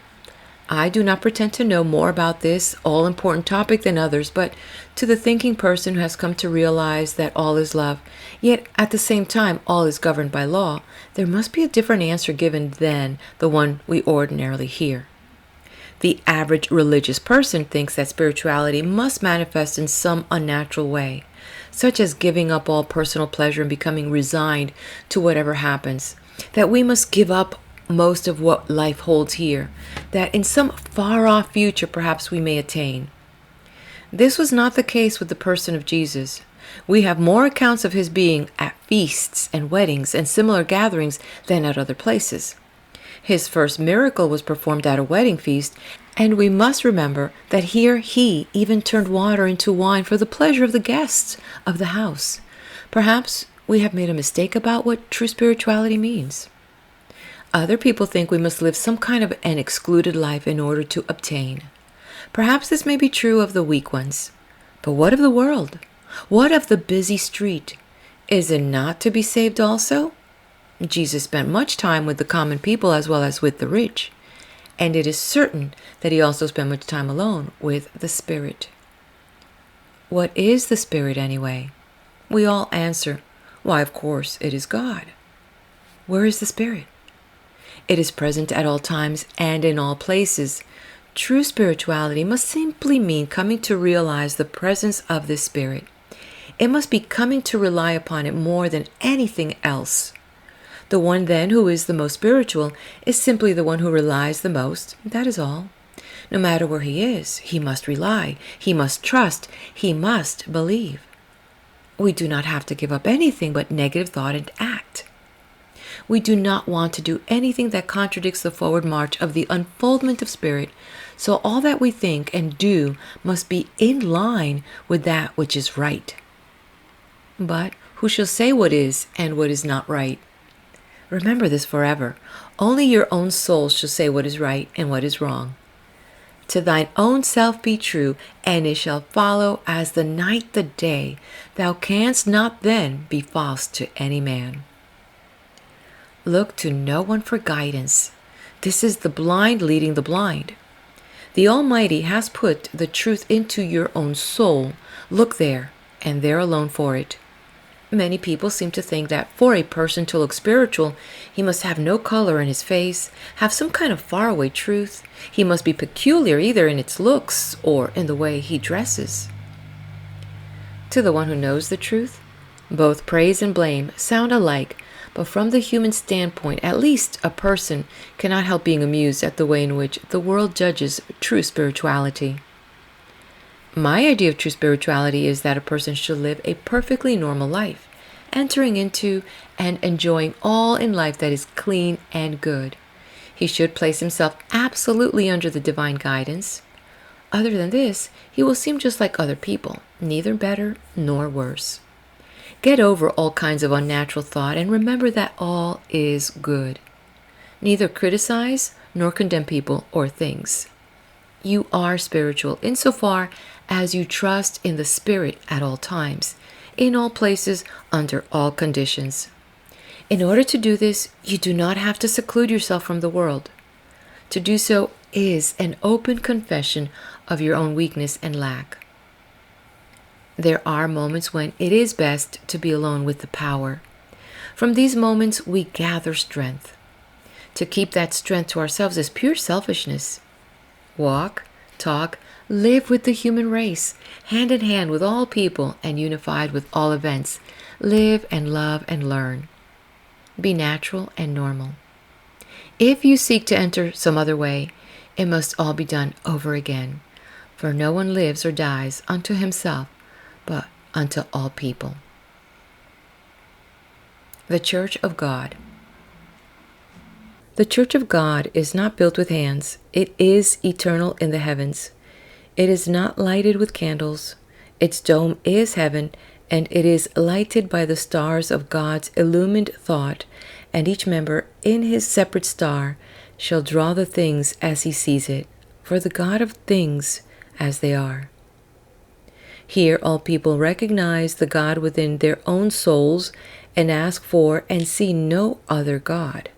I do not pretend to know more about this all-important topic than others, but to the thinking person who has come to realize that all is love, yet at the same time all is governed by law, there must be a different answer given than the one we ordinarily hear. The average religious person thinks that spirituality must manifest in some unnatural way, such as giving up all personal pleasure and becoming resigned to whatever happens, that we must give up most of what life holds here, that in some far-off future perhaps we may attain. This was not the case with the person of Jesus. We have more accounts of his being at feasts and weddings and similar gatherings than at other places. His first miracle was performed at a wedding feast, and we must remember that here he even turned water into wine for the pleasure of the guests of the house. Perhaps we have made a mistake about what true spirituality means. Other people think we must live some kind of an excluded life in order to obtain. Perhaps this may be true of the weak ones. But what of the world? What of the busy street? Is it not to be saved also? Jesus spent much time with the common people as well as with the rich. And it is certain that he also spent much time alone with the Spirit. What is the Spirit anyway? We all answer, why, of course, it is God. Where is the Spirit? It is present at all times and in all places. True spirituality must simply mean coming to realize the presence of this Spirit. It must be coming to rely upon it more than anything else. The one then who is the most spiritual is simply the one who relies the most, that is all. No matter where he is, he must rely, he must trust, he must believe. We do not have to give up anything but negative thought and act. We do not want to do anything that contradicts the forward march of the unfoldment of spirit, so all that we think and do must be in line with that which is right. But who shall say what is and what is not right? Remember this forever. Only your own soul shall say what is right and what is wrong. To thine own self be true, and it shall follow as the night the day. Thou canst not then be false to any man. Look to no one for guidance. This is the blind leading the blind. The Almighty has put the truth into your own soul. Look there, and there alone for it. Many people seem to think that for a person to look spiritual, he must have no color in his face, have some kind of faraway truth. He must be peculiar either in its looks or in the way he dresses. To the one who knows the truth, both praise and blame sound alike, but from the human standpoint, at least a person cannot help being amused at the way in which the world judges true spirituality. My idea of true spirituality is that a person should live a perfectly normal life, entering into and enjoying all in life that is clean and good. He should place himself absolutely under the divine guidance. Other than this, he will seem just like other people, neither better nor worse. Get over all kinds of unnatural thought and remember that all is good. Neither criticize nor condemn people or things. You are spiritual insofar as you trust in the Spirit at all times, in all places, under all conditions. In order to do this, you do not have to seclude yourself from the world. To do so is an open confession of your own weakness and lack. There are moments when it is best to be alone with the power. From these moments, we gather strength. To keep that strength to ourselves is pure selfishness. Walk, talk, live with the human race, hand in hand with all people and unified with all events. Live and love and learn. Be natural and normal. If you seek to enter some other way, it must all be done over again. For no one lives or dies unto himself, but unto all people. The Church of God. The Church of God is not built with hands. It is eternal in the heavens. It is not lighted with candles. Its dome is heaven, and it is lighted by the stars of God's illumined thought, and each member in his separate star shall draw the things as he sees it, for the God of things as they are. Here all people recognize the God within their own souls and ask for and see no other God.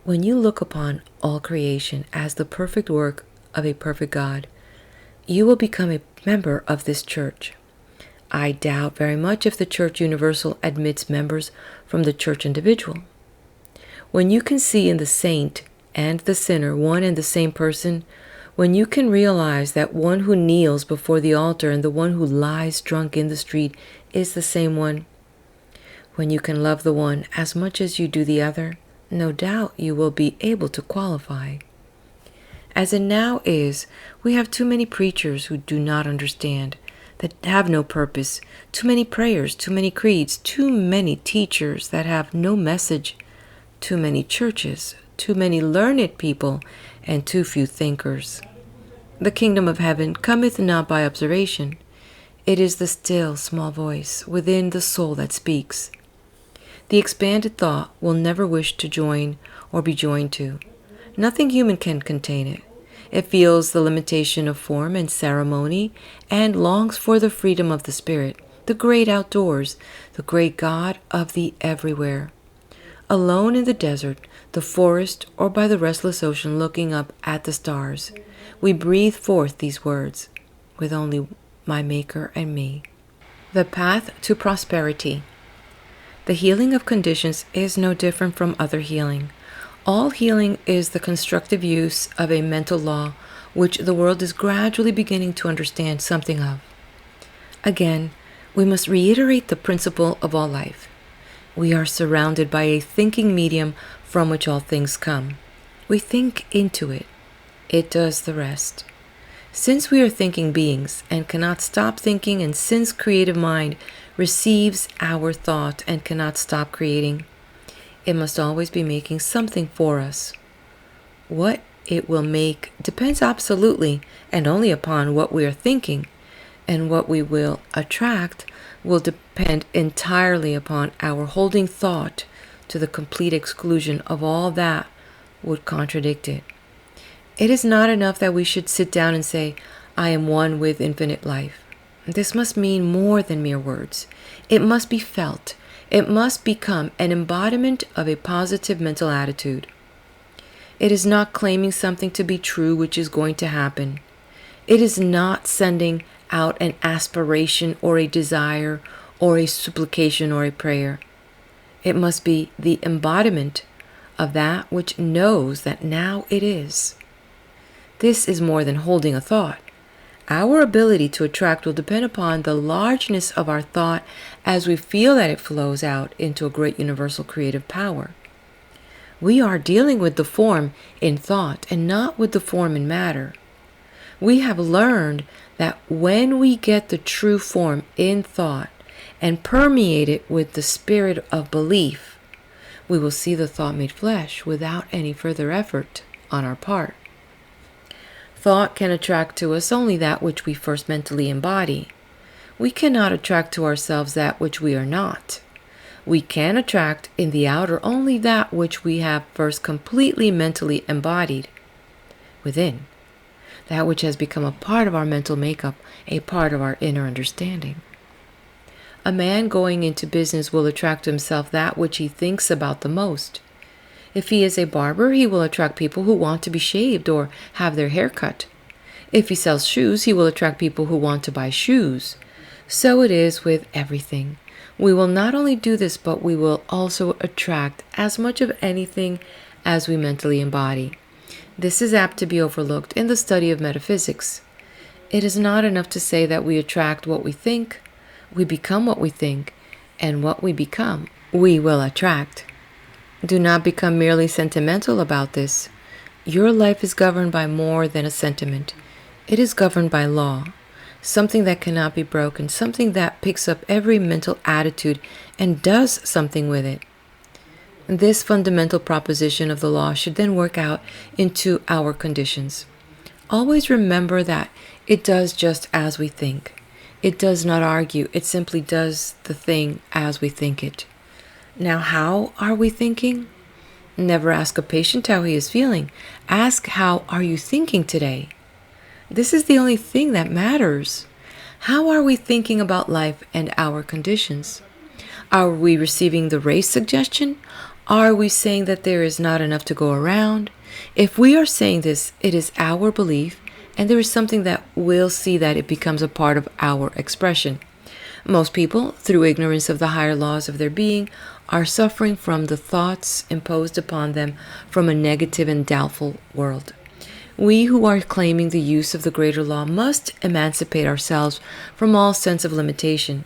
When you look upon all creation as the perfect work of a perfect God, you will become a member of this church. I doubt very much if the Church Universal admits members from the church individual. When you can see in the saint and the sinner one and the same person, when you can realize that one who kneels before the altar and the one who lies drunk in the street is the same one, when you can love the one as much as you do the other, no doubt you will be able to qualify. As it now is, we have too many preachers who do not understand, that have no purpose, too many prayers, too many creeds, too many teachers that have no message, too many churches, too many learned people, and too few thinkers. The kingdom of heaven cometh not by observation. It is the still, small voice within the soul that speaks. The expanded thought will never wish to join or be joined to. Nothing human can contain it. It feels the limitation of form and ceremony and longs for the freedom of the spirit, the great outdoors, the great God of the everywhere. Alone in the desert, the forest, or by the restless ocean looking up at the stars, we breathe forth these words, with only my Maker and me. The path to prosperity. The healing of conditions is no different from other healing. All healing is the constructive use of a mental law which the world is gradually beginning to understand something of. Again, we must reiterate the principle of all life. We are surrounded by a thinking medium from which all things come. We think into it. It does the rest. Since we are thinking beings and cannot stop thinking, and since creative mind receives our thought and cannot stop creating, it must always be making something for us. What it will make depends absolutely and only upon what we are thinking, and what we will attract will depend entirely upon our holding thought to the complete exclusion of all that would contradict it. It is not enough that we should sit down and say, I am one with infinite life. This must mean more than mere words. It must be felt. It must become an embodiment of a positive mental attitude. It is not claiming something to be true which is going to happen. It is not sending out an aspiration or a desire or a supplication or a prayer. It must be the embodiment of that which knows that now it is. This is more than holding a thought. Our ability to attract will depend upon the largeness of our thought as we feel that it flows out into a great universal creative power. We are dealing with the form in thought and not with the form in matter. We have learned that when we get the true form in thought and permeate it with the spirit of belief, we will see the thought made flesh without any further effort on our part. Thought can attract to us only that which we first mentally embody. We cannot attract to ourselves that which we are not. We can attract in the outer only that which we have first completely mentally embodied within, that which has become a part of our mental makeup, a part of our inner understanding. A man going into business will attract to himself that which he thinks about the most. If he is a barber, he will attract people who want to be shaved or have their hair cut. If he sells shoes, he will attract people who want to buy shoes. So it is with everything. We will not only do this, but we will also attract as much of anything as we mentally embody. This is apt to be overlooked in the study of metaphysics. It is not enough to say that we attract what we think, we become what we think, and what we become, we will attract. Do not become merely sentimental about this. Your life is governed by more than a sentiment. It is governed by law, something that cannot be broken, something that picks up every mental attitude and does something with it. This fundamental proposition of the law should then work out into our conditions. Always remember that it does just as we think. It does not argue, it simply does the thing as we think it. Now, how are we thinking? Never ask a patient how he is feeling. Ask, how are you thinking today? This is the only thing that matters. How are we thinking about life and our conditions? Are we receiving the race suggestion? Are we saying that there is not enough to go around? If we are saying this, it is our belief, and there is something that will see that it becomes a part of our expression. Most people, through ignorance of the higher laws of their being, are suffering from the thoughts imposed upon them from a negative and doubtful world. We who are claiming the use of the greater law must emancipate ourselves from all sense of limitation.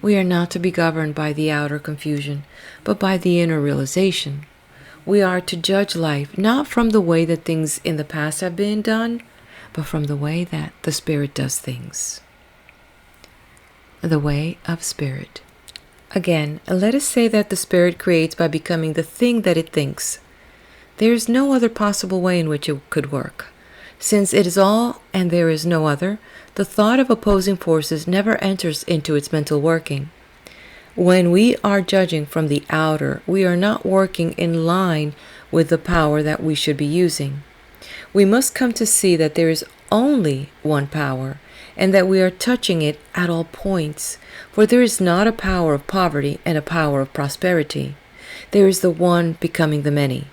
We are not to be governed by the outer confusion, but by the inner realization. We are to judge life not from the way that things in the past have been done, but from the way that the Spirit does things. The way of Spirit. Again, let us say that the Spirit creates by becoming the thing that it thinks. There is no other possible way in which it could work. Since it is all and there is no other, the thought of opposing forces never enters into its mental working. When we are judging from the outer, we are not working in line with the power that we should be using. We must come to see that there is only one power, and that we are touching it at all points, for there is not a power of poverty and a power of prosperity. There is the one becoming the many.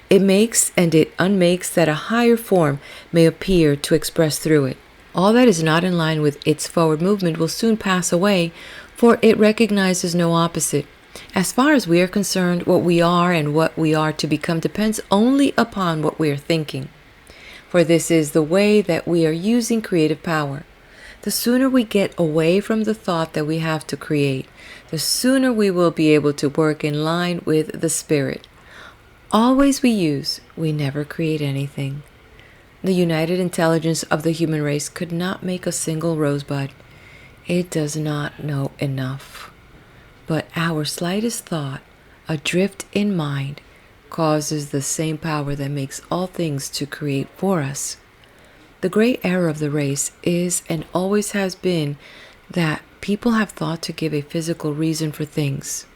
It makes and it unmakes that a higher form may appear to express through it. All that is not in line with its forward movement will soon pass away, for it recognizes no opposite. As far as we are concerned, what we are and what we are to become depends only upon what we are thinking. For this is the way that we are using creative power. The sooner we get away from the thought that we have to create, the sooner we will be able to work in line with the Spirit. Always we use, we never create anything. The united intelligence of the human race could not make a single rosebud. It does not know enough. But our slightest thought, adrift in mind, causes the same power that makes all things to create for us. The great error of the race is and always has been that people have thought to give a physical reason for things.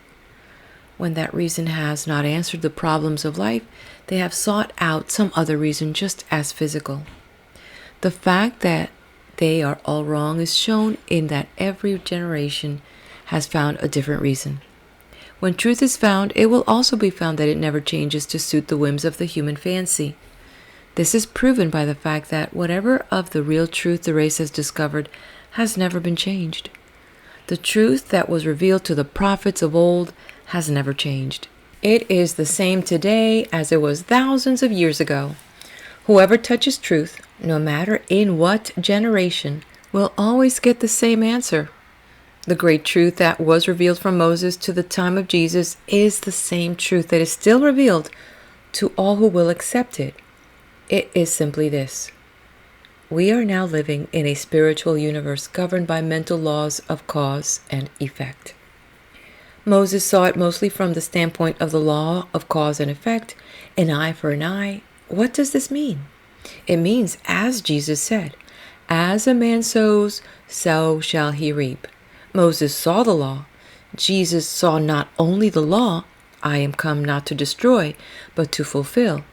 When that reason has not answered the problems of life, they have sought out some other reason just as physical. The fact that they are all wrong is shown in that every generation has found a different reason. When truth is found, it will also be found that it never changes to suit the whims of the human fancy. This is proven by the fact that whatever of the real truth the race has discovered has never been changed. The truth that was revealed to the prophets of old has never changed. It is the same today as it was thousands of years ago. Whoever touches truth, no matter in what generation, will always get the same answer. The great truth that was revealed from Moses to the time of Jesus is the same truth that is still revealed to all who will accept it. It is simply this: we are now living in a spiritual universe governed by mental laws of cause and effect. Moses saw it mostly from the standpoint of the law of cause and effect, an eye for an eye. What does this mean? It means, as Jesus said, as a man sows, so shall he reap. Moses saw the law. Jesus saw not only the law, I am come not to destroy, but to fulfill.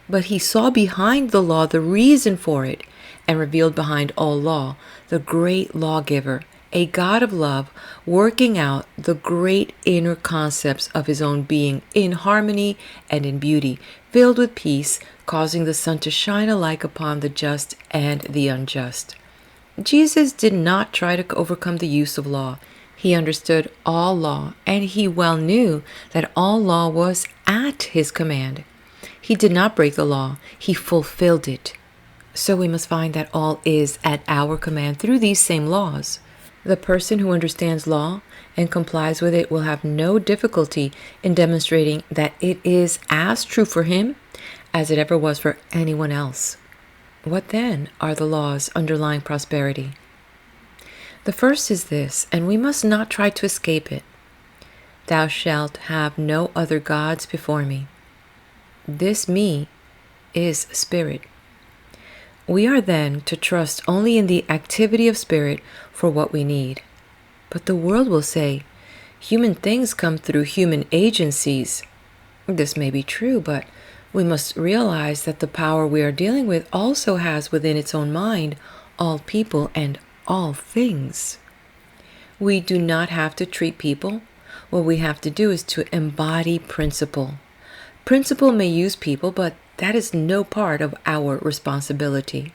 But he saw behind the law the reason for it, and revealed behind all law the great lawgiver, a God of love, working out the great inner concepts of his own being in harmony and in beauty, filled with peace, causing the sun to shine alike upon the just and the unjust. Jesus did not try to overcome the use of law. He understood all law, and he well knew that all law was at his command. He did not break the law, he fulfilled it. So we must find that all is at our command through these same laws. The person who understands law and complies with it will have no difficulty in demonstrating that it is as true for him as it ever was for anyone else. What then are the laws underlying prosperity? The first is this, and we must not try to escape it: thou shalt have no other gods before me. This me is spirit. We are then to trust only in the activity of spirit for what we need. But the world will say, human things come through human agencies. This may be true, but we must realize that the power we are dealing with also has within its own mind all people and all things. We do not have to treat people. What we have to do is to embody principle. Principle may use people, but that is no part of our responsibility.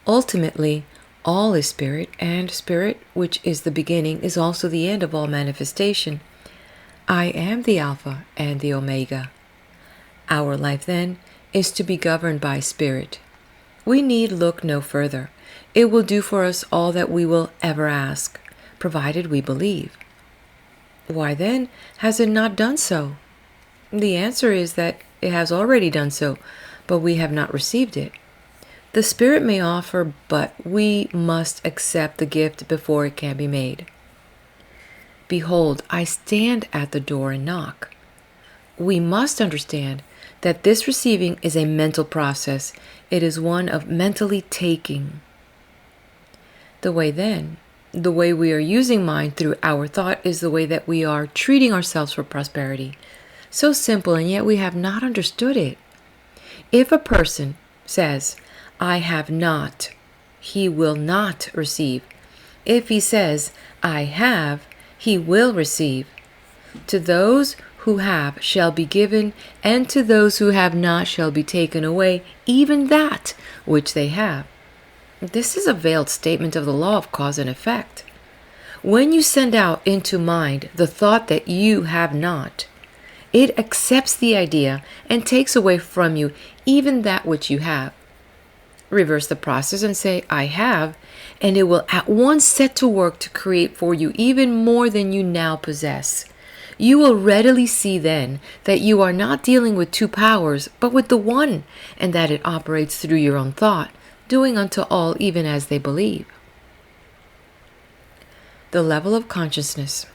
Ultimately, all is spirit, and spirit, which is the beginning, is also the end of all manifestation. I am the Alpha and the Omega. Our life, then, is to be governed by spirit. We need look no further. It will do for us all that we will ever ask, provided we believe. Why then has it not done so? The answer is that it has already done so, but we have not received it. The Spirit may offer, but we must accept the gift before it can be made. Behold, I stand at the door and knock. We must understand that this receiving is a mental process. It is one of mentally taking. The way we are using mind through our thought is the way that we are treating ourselves for prosperity. So simple, and yet we have not understood it. If a person says, I have not, he will not receive. If he says, I have, he will receive. To those who have shall be given, and to those who have not shall be taken away, even that which they have. This is a veiled statement of the law of cause and effect. When you send out into mind the thought that you have not, it accepts the idea and takes away from you even that which you have. Reverse the process and say, I have, and it will at once set to work to create for you even more than you now possess. You will readily see then that you are not dealing with two powers, but with the one, and that it operates through your own thought, doing unto all even as they believe. The level of consciousness.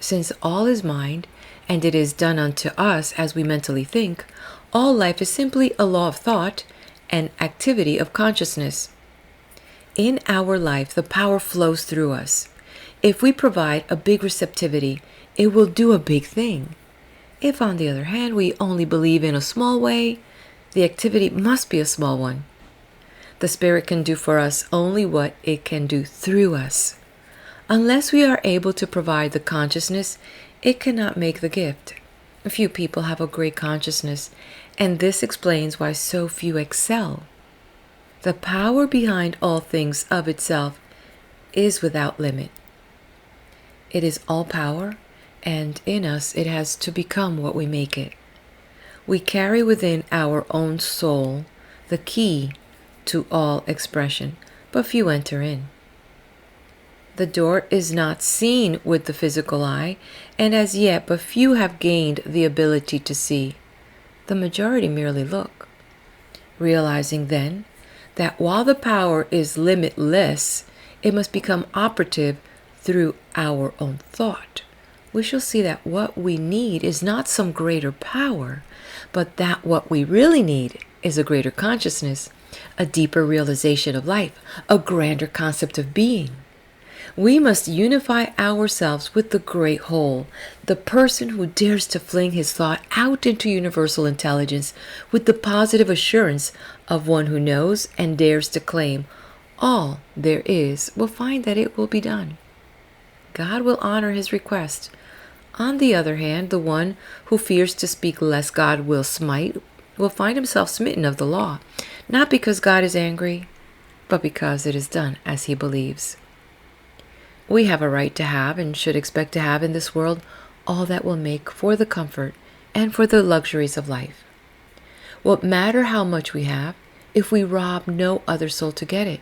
Since all is mind, and it is done unto us as we mentally think, all life is simply a law of thought and activity of consciousness. In our life, the power flows through us. If we provide a big receptivity, it will do a big thing. If, on the other hand, we only believe in a small way, the activity must be a small one. The Spirit can do for us only what it can do through us. Unless we are able to provide the consciousness, it cannot make the gift. Few people have a great consciousness, and this explains why so few excel. The power behind all things of itself is without limit. It is all power, and in us it has to become what we make it. We carry within our own soul the key to all expression, but few enter in. The door is not seen with the physical eye, and as yet but few have gained the ability to see. The majority merely look, realizing then that while the power is limitless, it must become operative through our own thought. We shall see that what we need is not some greater power, but that what we really need is a greater consciousness, a deeper realization of life, a grander concept of being. We must unify ourselves with the great whole, the person who dares to fling his thought out into universal intelligence with the positive assurance of one who knows and dares to claim all there is will find that it will be done. God will honor his request. On the other hand, the one who fears to speak lest God will smite will find himself smitten of the law, not because God is angry, but because it is done as he believes. We have a right to have and should expect to have in this world all that will make for the comfort and for the luxuries of life. What matter how much we have if we rob no other soul to get it?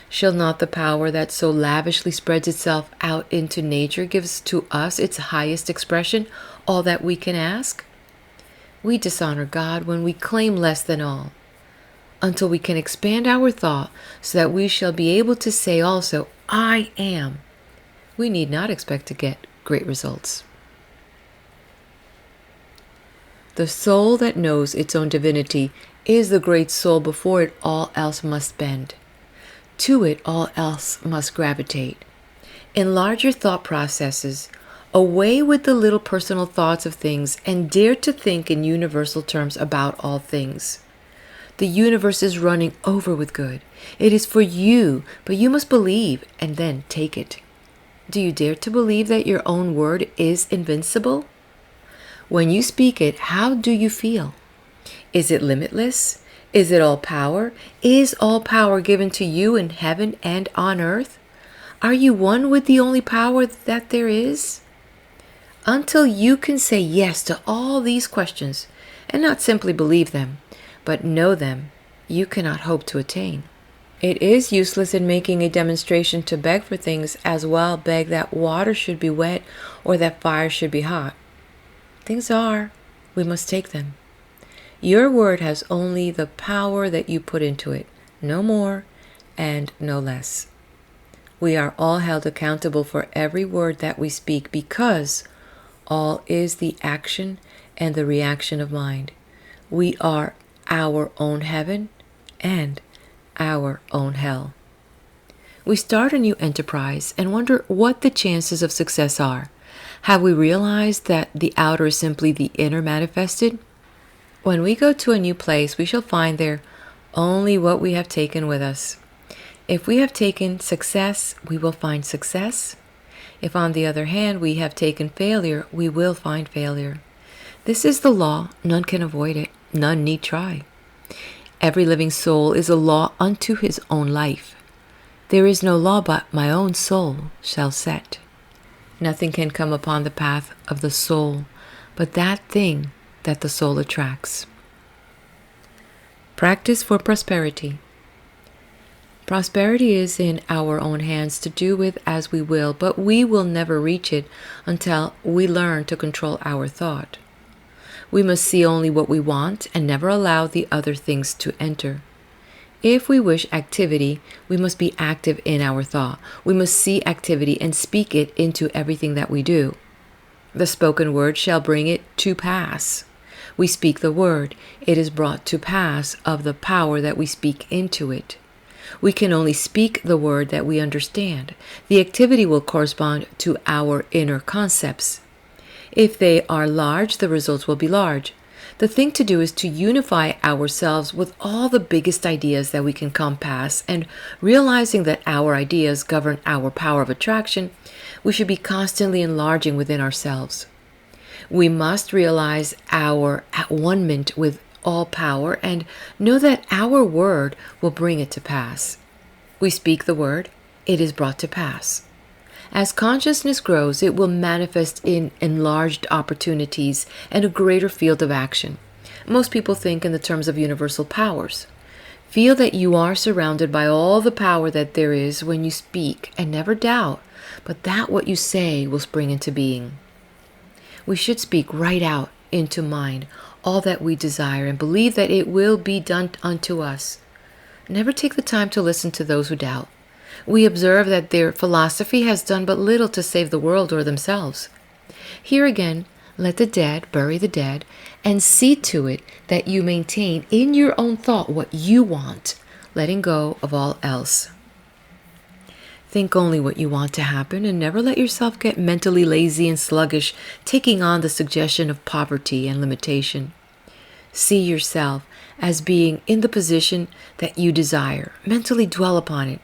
Shall not the power that so lavishly spreads itself out into nature gives to us its highest expression all that we can ask? We dishonor God when we claim less than all, until we can expand our thought so that we shall be able to say also, I am. We need not expect to get great results. The soul that knows its own divinity is the great soul before it all else must bend. To it all else must gravitate. Enlarge your thought processes, away with the little personal thoughts of things, and dare to think in universal terms about all things. The universe is running over with good. It is for you, but you must believe and then take it. Do you dare to believe that your own word is invincible? When you speak it, how do you feel? Is it limitless? Is it all power? Is all power given to you in heaven and on earth? Are you one with the only power that there is? Until you can say yes to all these questions, and not simply believe them, but know them, you cannot hope to attain. It is useless in making a demonstration to beg for things as well beg that water should be wet or that fire should be hot. Things are, we must take them. Your word has only the power that you put into it, no more and no less. We are all held accountable for every word that we speak because all is the action and the reaction of mind. We are our own heaven and our own hell. We start a new enterprise and wonder what the chances of success are. Have we realized that the outer is simply the inner manifested? When we go to a new place, we shall find there only what we have taken with us. If we have taken success, we will find success. If, on the other hand, we have taken failure, we will find failure. This is the law. None can avoid it. None need try. Every living soul is a law unto his own life. There is no law but my own soul shall set. Nothing can come upon the path of the soul but that thing that the soul attracts. Practice for prosperity. Prosperity is in our own hands to do with as we will, but we will never reach it until we learn to control our thought. We must see only what we want and never allow the other things to enter. If we wish activity, we must be active in our thought. We must see activity and speak it into everything that we do. The spoken word shall bring it to pass. We speak the word, it is brought to pass of the power that we speak into it. We can only speak the word that we understand. The activity will correspond to our inner concepts. If they are large, the results will be large. The thing to do is to unify ourselves with all the biggest ideas that we can compass, and realizing that our ideas govern our power of attraction, we should be constantly enlarging within ourselves. We must realize our at-one-ment with all power and know that our word will bring it to pass. We speak the word, it is brought to pass. As consciousness grows, it will manifest in enlarged opportunities and a greater field of action. Most people think in the terms of universal powers. Feel that you are surrounded by all the power that there is when you speak, and never doubt, but that what you say will spring into being. We should speak right out into mind all that we desire and believe that it will be done unto us. Never take the time to listen to those who doubt. We observe that their philosophy has done but little to save the world or themselves. Here again, let the dead bury the dead, and see to it that you maintain in your own thought what you want, letting go of all else. Think only what you want to happen, and never let yourself get mentally lazy and sluggish, taking on the suggestion of poverty and limitation. See yourself as being in the position that you desire. Mentally dwell upon it,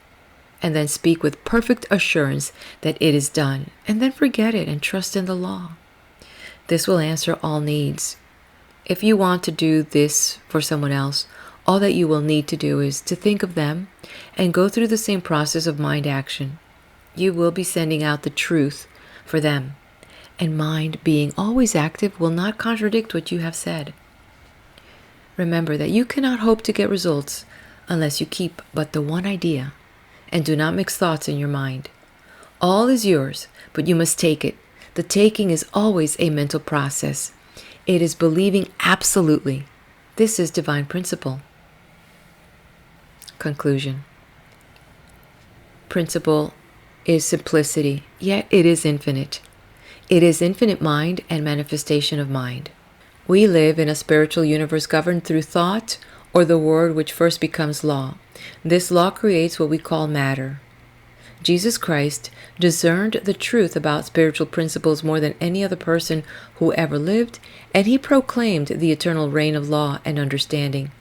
and then speak with perfect assurance that it is done, and then forget it and trust in the law. This will answer all needs. If you want to do this for someone else, all that you will need to do is to think of them and go through the same process of mind action. You will be sending out the truth for them, and mind being always active will not contradict what you have said. Remember that you cannot hope to get results unless you keep but the one idea, and do not mix thoughts in your mind. All is yours, but you must take it. The taking is always a mental process. It is believing absolutely. This is divine principle. Conclusion. Principle is simplicity, yet it is infinite. It is infinite mind and manifestation of mind. We live in a spiritual universe governed through thought, or the word which first becomes law. This law creates what we call matter. Jesus Christ discerned the truth about spiritual principles more than any other person who ever lived, and he proclaimed the eternal reign of law and understanding,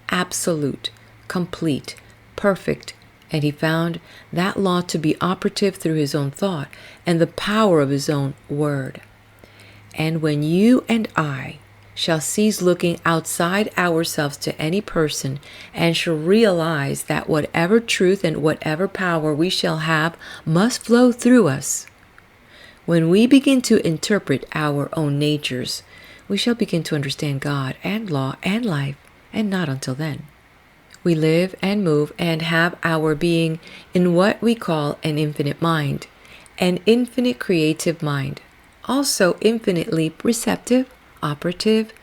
absolute, complete, perfect, and he found that law to be operative through his own thought and the power of his own word. And when you and I shall cease looking outside ourselves to any person, and shall realize that whatever truth and whatever power we shall have must flow through us. When we begin to interpret our own natures, we shall begin to understand God and law and life, and not until then. We live and move and have our being in what we call an infinite mind, an infinite creative mind, also infinitely receptive, operative,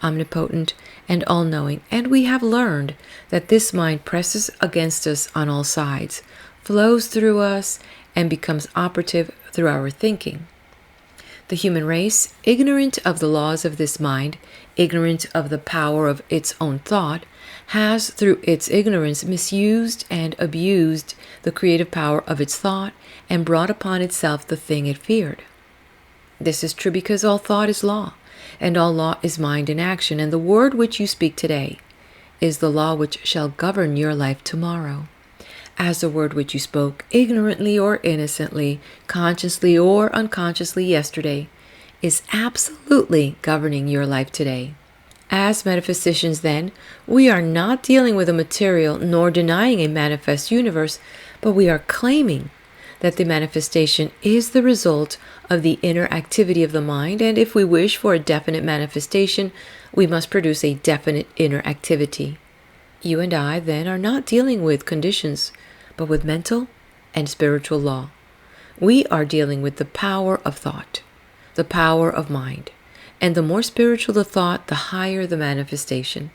omnipotent, and all-knowing, and we have learned that this mind presses against us on all sides, flows through us, and becomes operative through our thinking. The human race, ignorant of the laws of this mind, ignorant of the power of its own thought, has through its ignorance misused and abused the creative power of its thought and brought upon itself the thing it feared. This is true because all thought is law, and all law is mind in action, and the word which you speak today is the law which shall govern your life tomorrow. As the word which you spoke ignorantly or innocently, consciously or unconsciously yesterday, is absolutely governing your life today. As metaphysicians, then, we are not dealing with a material nor denying a manifest universe, but we are claiming that the manifestation is the result of the inner activity of the mind, and if we wish for a definite manifestation, we must produce a definite inner activity. You and I, then, are not dealing with conditions, but with mental and spiritual law. We are dealing with the power of thought, the power of mind, and the more spiritual the thought, the higher the manifestation,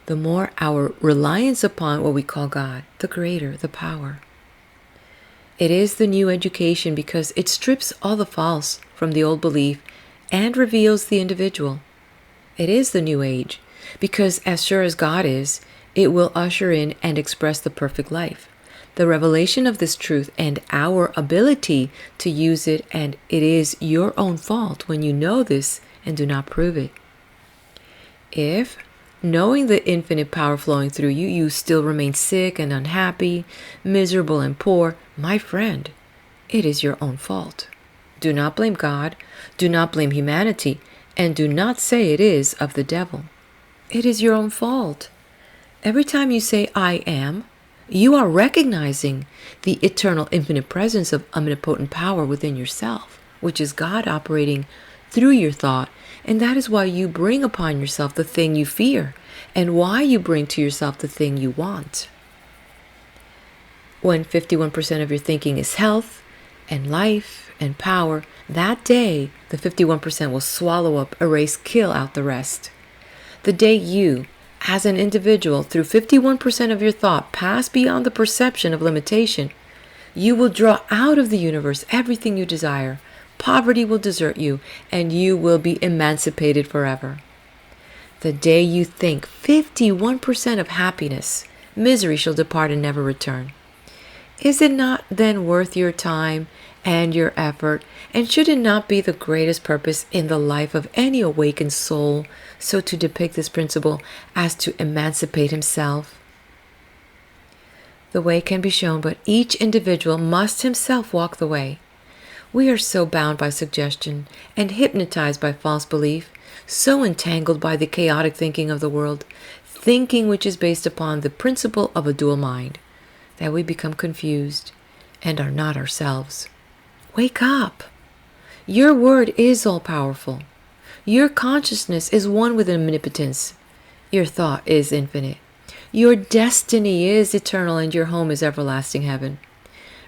the more our reliance upon what we call God, the greater the power. It is the new education because it strips all the false from the old belief and reveals the individual. It is the new age because as sure as God is, it will usher in and express the perfect life, the revelation of this truth and our ability to use it, and it is your own fault when you know this and do not prove it. If, knowing the infinite power flowing through you, you still remain sick and unhappy, miserable and poor, my friend, it is your own fault. Do not blame God, do not blame humanity, and do not say it is of the devil. It is your own fault. Every time you say, I am, you are recognizing the eternal infinite presence of omnipotent power within yourself, which is God operating through your thought, and that is why you bring upon yourself the thing you fear, and why you bring to yourself the thing you want. When 51% of your thinking is health and life and power, that day the 51% will swallow up, erase, kill out the rest. The day you, as an individual, through 51% of your thought, pass beyond the perception of limitation, you will draw out of the universe everything you desire. Poverty will desert you, and you will be emancipated forever. The day you think 51% of happiness, misery shall depart and never return. Is it not then worth your time and your effort, and should it not be the greatest purpose in the life of any awakened soul so to depict this principle as to emancipate himself? The way can be shown, but each individual must himself walk the way. We are so bound by suggestion and hypnotized by false belief, so entangled by the chaotic thinking of the world, thinking which is based upon the principle of a dual mind, that we become confused and are not ourselves. Wake up! Your word is all-powerful. Your consciousness is one with omnipotence. Your thought is infinite. Your destiny is eternal, and your home is everlasting heaven.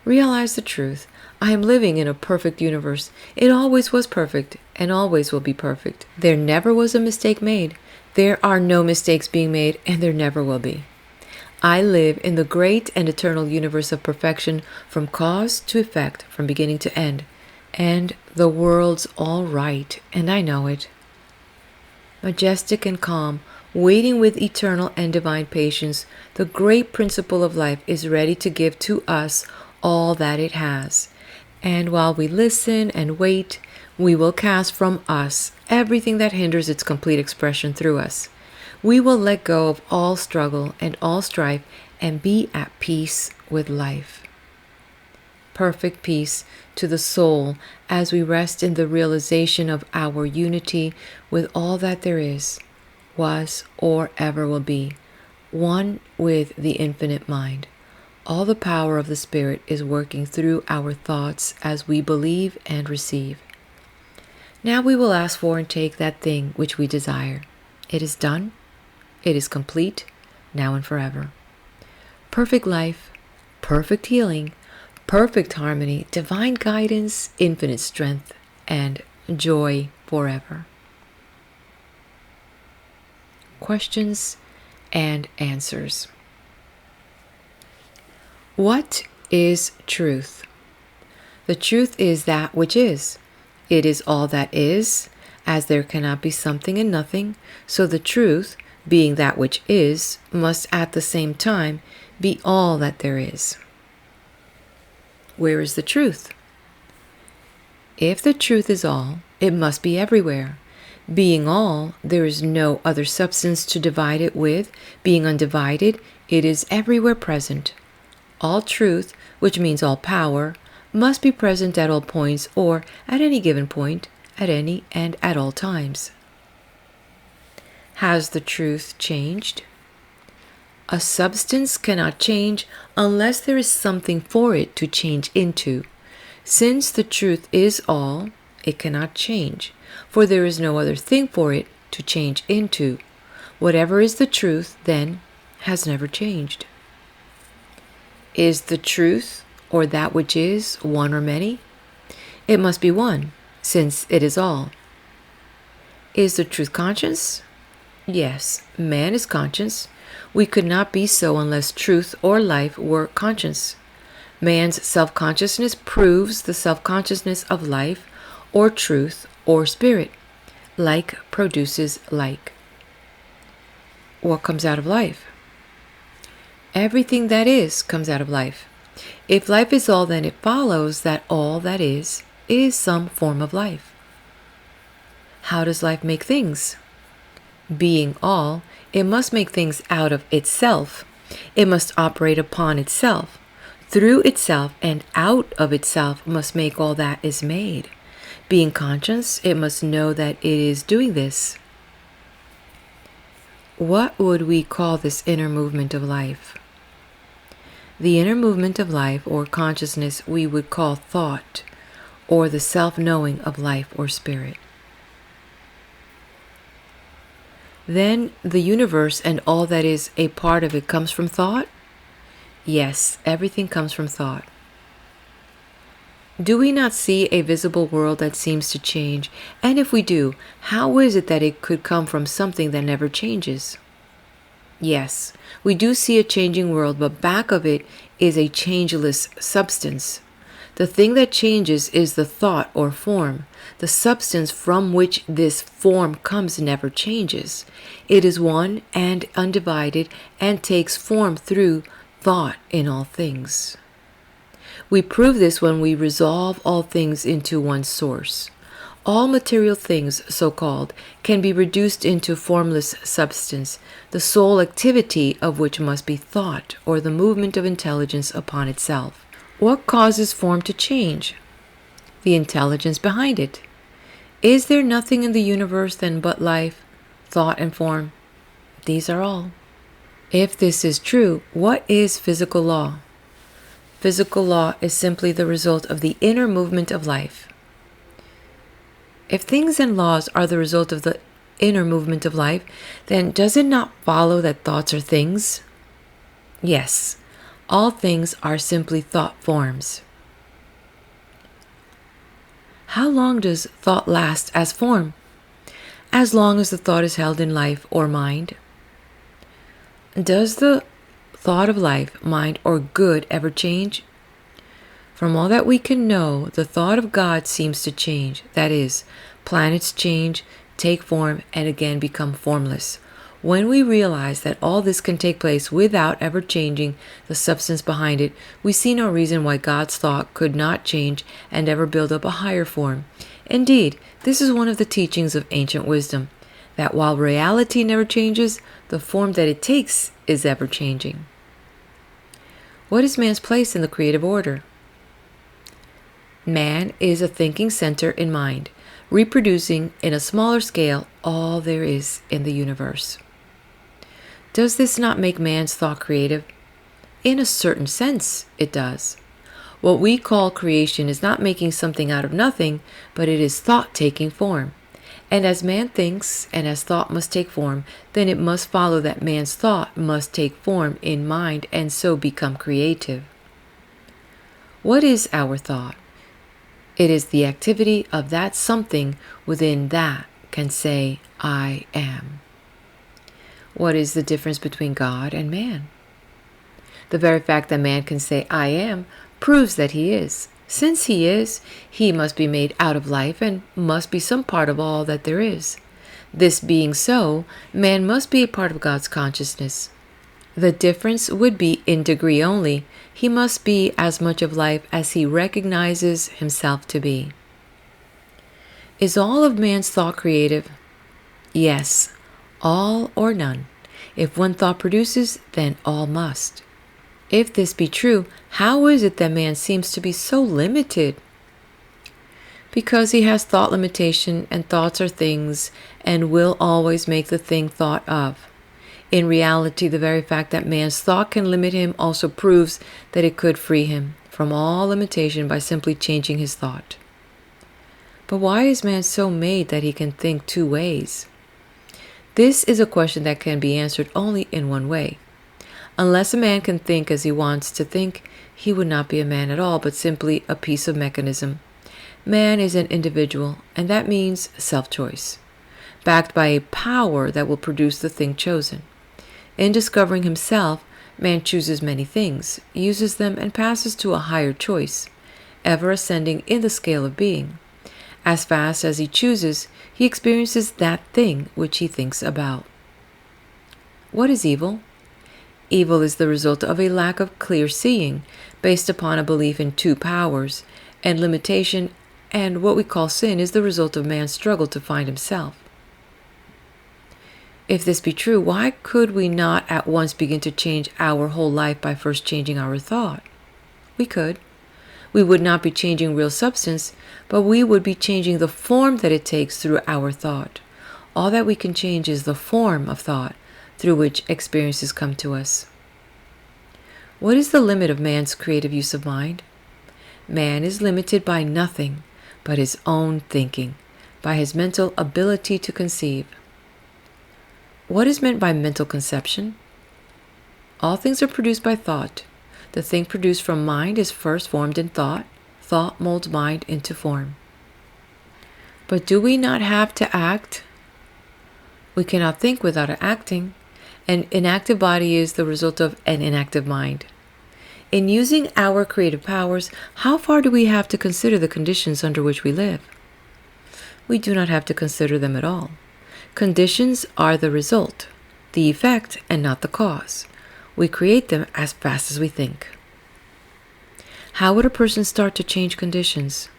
Realize the truth. I am living in a perfect universe. It always was perfect and always will be perfect. There never was a mistake made. There are no mistakes being made, and there never will be. I live in the great and eternal universe of perfection, from cause to effect, from beginning to end. And the world's all right, and I know it. Majestic and calm, waiting with eternal and divine patience, the great principle of life is ready to give to us all that it has. And while we listen and wait, we will cast from us everything that hinders its complete expression through us. We will let go of all struggle and all strife and be at peace with life. Perfect peace to the soul as we rest in the realization of our unity with all that there is, was, or ever will be, one with the infinite mind. All the power of the Spirit is working through our thoughts as we believe and receive. Now we will ask for and take that thing which we desire. It is done. It is complete, now and forever. Perfect life, perfect healing, perfect harmony, divine guidance, infinite strength, and joy forever. Questions and answers. What is truth? The truth is that which is. It is all that is, as there cannot be something and nothing, so the truth, being that which is, must at the same time be all that there is. Where is the truth? If the truth is all, it must be everywhere. Being all, there is no other substance to divide it with. Being undivided, it is everywhere present. All truth, which means all power, must be present at all points, or at any given point, at any and at all times. Has the truth changed? A substance cannot change unless there is something for it to change into. Since the truth is all, it cannot change, for there is no other thing for it to change into. Whatever is the truth, then, has never changed. Is the truth, or that which is, one or many? It must be one, since it is all. Is the truth conscious? Yes, man is conscious. We could not be so unless truth or life were conscious. Man's self-consciousness proves the self-consciousness of life, or truth, or spirit. Like produces like. What comes out of life? Everything that is comes out of life. If life is all, then it follows that all that is some form of life. How does life make things? Being all, it must make things out of itself. It must operate upon itself. Through itself and out of itself must make all that is made. Being conscious, it must know that it is doing this. What would we call this inner movement of life? The inner movement of life or consciousness we would call thought, or the self-knowing of life or spirit. Then the universe and all that is a part of it comes from thought? Yes, everything comes from thought. Do we not see a visible world that seems to change? And if we do, how is it that it could come from something that never changes? Yes, we do see a changing world, but back of it is a changeless substance. The thing that changes is the thought or form. The substance from which this form comes never changes. It is one and undivided and takes form through thought in all things. We prove this when we resolve all things into one source. All material things, so-called, can be reduced into formless substance, the sole activity of which must be thought, or the movement of intelligence upon itself. What causes form to change? The intelligence behind it. Is there nothing in the universe then but life, thought, and form? These are all. If this is true, what is physical law? Physical law is simply the result of the inner movement of life. If things and laws are the result of the inner movement of life, then does it not follow that thoughts are things? Yes, all things are simply thought forms. How long does thought last as form? As long as the thought is held in life or mind. Does the thought of life, mind, or good ever change? From all that we can know, the thought of God seems to change. That is, planets change, take form, and again become formless. When we realize that all this can take place without ever changing the substance behind it, we see no reason why God's thought could not change and ever build up a higher form. Indeed, this is one of the teachings of ancient wisdom, that while reality never changes, the form that it takes is ever changing. What is man's place in the creative order? Man is a thinking center in mind, reproducing in a smaller scale all there is in the universe. Does this not make man's thought creative? In a certain sense, it does. What we call creation is not making something out of nothing, but it is thought taking form. And as man thinks, and as thought must take form, then it must follow that man's thought must take form in mind and so become creative. What is our thought? It is the activity of that something within that can say, I am. What is the difference between God and man? The very fact that man can say, I am, proves that he is. Since he is, he must be made out of life and must be some part of all that there is. This being so, man must be a part of God's consciousness. The difference would be in degree only. He must be as much of life as he recognizes himself to be. Is all of man's thought creative? Yes, all or none. If one thought produces, then all must. If this be true, how is it that man seems to be so limited? Because he has thought limitation, and thoughts are things, and will always make the thing thought of. In reality, the very fact that man's thought can limit him also proves that it could free him from all limitation by simply changing his thought. But why is man so made that he can think two ways? This is a question that can be answered only in one way. Unless a man can think as he wants to think, he would not be a man at all, but simply a piece of mechanism. Man is an individual, and that means self-choice, backed by a power that will produce the thing chosen. In discovering himself, man chooses many things, uses them, and passes to a higher choice, ever ascending in the scale of being. As fast as he chooses, he experiences that thing which he thinks about. What is evil? Evil is the result of a lack of clear seeing, based upon a belief in two powers and limitation, and what we call sin is the result of man's struggle to find himself. If this be true, why could we not at once begin to change our whole life by first changing our thought? We could. We would not be changing real substance, but we would be changing the form that it takes through our thought. All that we can change is the form of thought through which experiences come to us. What is the limit of man's creative use of mind? Man is limited by nothing but his own thinking, by his mental ability to conceive. What is meant by mental conception? All things are produced by thought. The thing produced from mind is first formed in thought. Thought molds mind into form. But do we not have to act? We cannot think without acting. An inactive body is the result of an inactive mind. In using our creative powers, how far do we have to consider the conditions under which we live? We do not have to consider them at all. Conditions are the result, the effect, and not the cause. We create them as fast as we think. How would a person start to change conditions?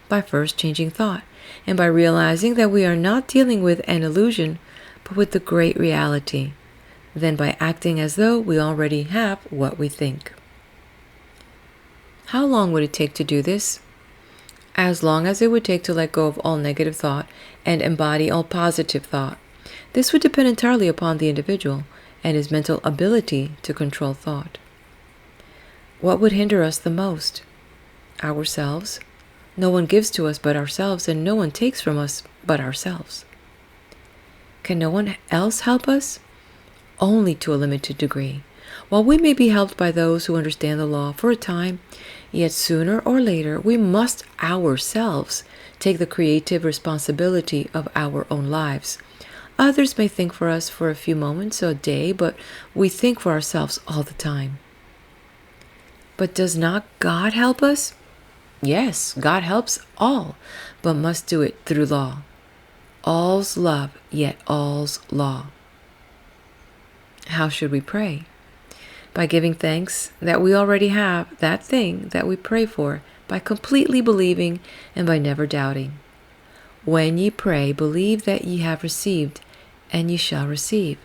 By first changing thought, and by realizing that we are not dealing with an illusion, but with the great reality. Then by acting as though we already have what we think. How long would it take to do this? As long as it would take to let go of all negative thought and embody all positive thought. This would depend entirely upon the individual and his mental ability to control thought. What would hinder us the most? Ourselves. No one gives to us but ourselves, and no one takes from us but ourselves. Can no one else help us? Only to a limited degree. While we may be helped by those who understand the law for a time, yet sooner or later we must ourselves take the creative responsibility of our own lives. Others may think for us for a few moments a day, but we think for ourselves all the time. But does not God help us? Yes, God helps all, but must do it through law. All's love, yet all's law. How should we pray? By giving thanks that we already have that thing that we pray for, by completely believing and by never doubting. When ye pray, believe that ye have received, and ye shall receive.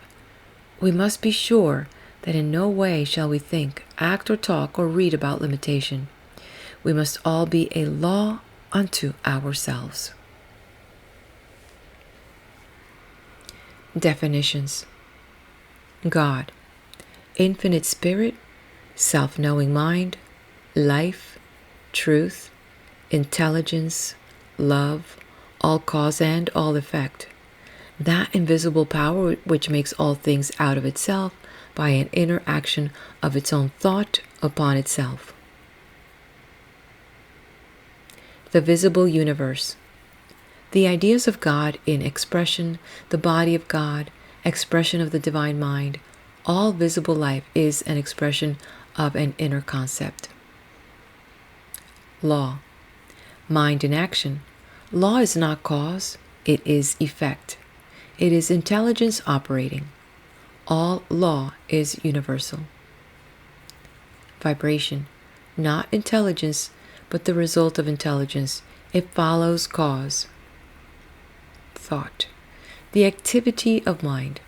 We must be sure that in no way shall we think, act, or talk, or read about limitation. We must all be a law unto ourselves. Definitions. God, infinite spirit, self-knowing mind, life, truth, intelligence, love, all cause and all effect. That invisible power which makes all things out of itself by an inner action of its own thought upon itself. The visible universe. The ideas of God in expression, the body of God, expression of the divine mind, all visible life is an expression of an inner concept. Law. Mind in action. Law is not cause, it is effect. It is intelligence operating. All law is universal. Vibration. Not intelligence, but the result of intelligence. It follows cause. Thought. The activity of mind.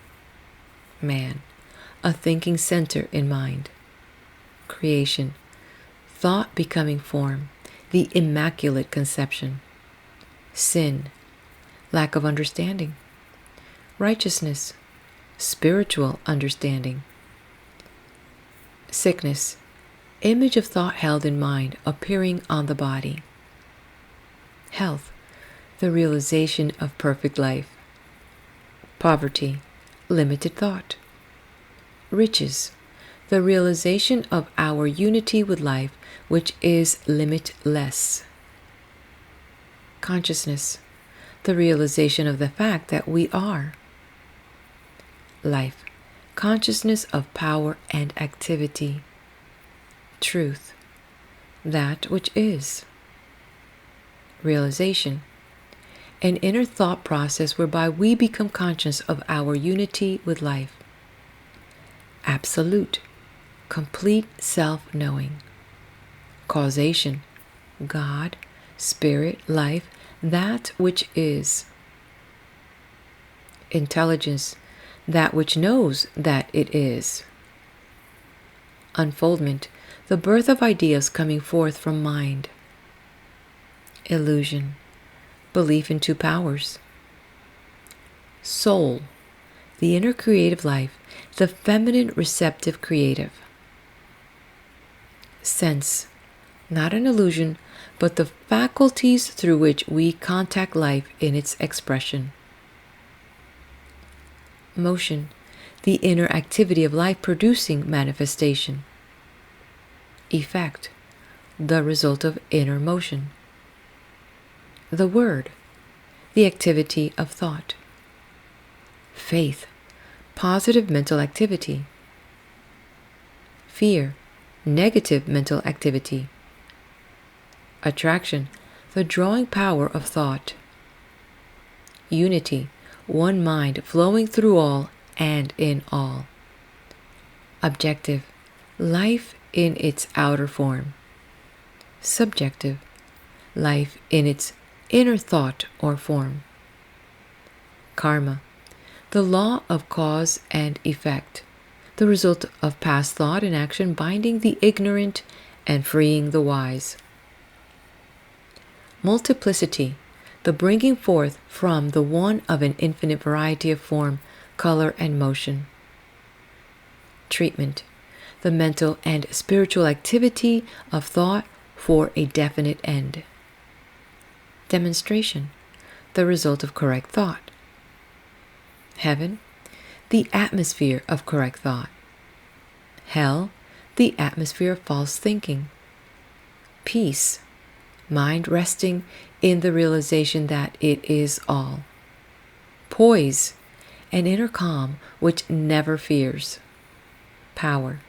Man. A thinking center in mind. Creation. Thought becoming form. The immaculate conception. Sin. Lack of understanding. Righteousness. Spiritual understanding. Sickness. Image of thought held in mind appearing on the body. Health. The realization of perfect life. Poverty. Limited thought. Riches. The realization of our unity with life, which is limitless. Consciousness. The realization of the fact that we are. Life. Consciousness of power and activity. Truth. That which is. Realization. An inner thought process whereby we become conscious of our unity with life. Absolute. Complete self-knowing. Causation. God, spirit, life, that which is. Intelligence. that which knows that it is. Unfoldment, the birth of ideas coming forth from mind. Illusion, belief in two powers. Soul, the inner creative life, the feminine receptive creative. Sense, not an illusion, but the faculties through which we contact life in its expression. Motion, the inner activity of life producing manifestation. Effect, the result of inner motion. The word, the activity of thought. Faith, positive mental activity. Fear, negative mental activity. Attraction, the drawing power of thought. Unity, one mind flowing through all and in all. Objective, life in its outer form. Subjective, life in its inner thought or form. Karma, the law of cause and effect, the result of past thought and action binding the ignorant and freeing the wise. Multiplicity, the bringing forth from the one of an infinite variety of form, color, and motion. Treatment, the mental and spiritual activity of thought for a definite end. Demonstration, the result of correct thought. Heaven, the atmosphere of correct thought. Hell, the atmosphere of false thinking. Peace, mind resting in the realization that it is all. Poise, an inner calm which never fears. Power,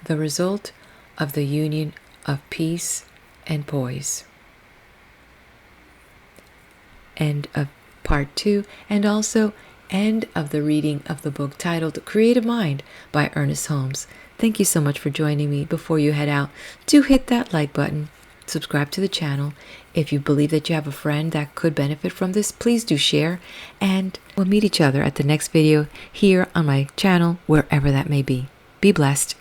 the result of the union of peace and poise. End of part 2, and also end of the reading of the book titled Creative Mind by Ernest Holmes. Thank you so much for joining me. Before you head out, do hit that like button, subscribe to the channel. If you believe that you have a friend that could benefit from this, please do share, and we'll meet each other at the next video here on my channel, wherever that may be. Be blessed.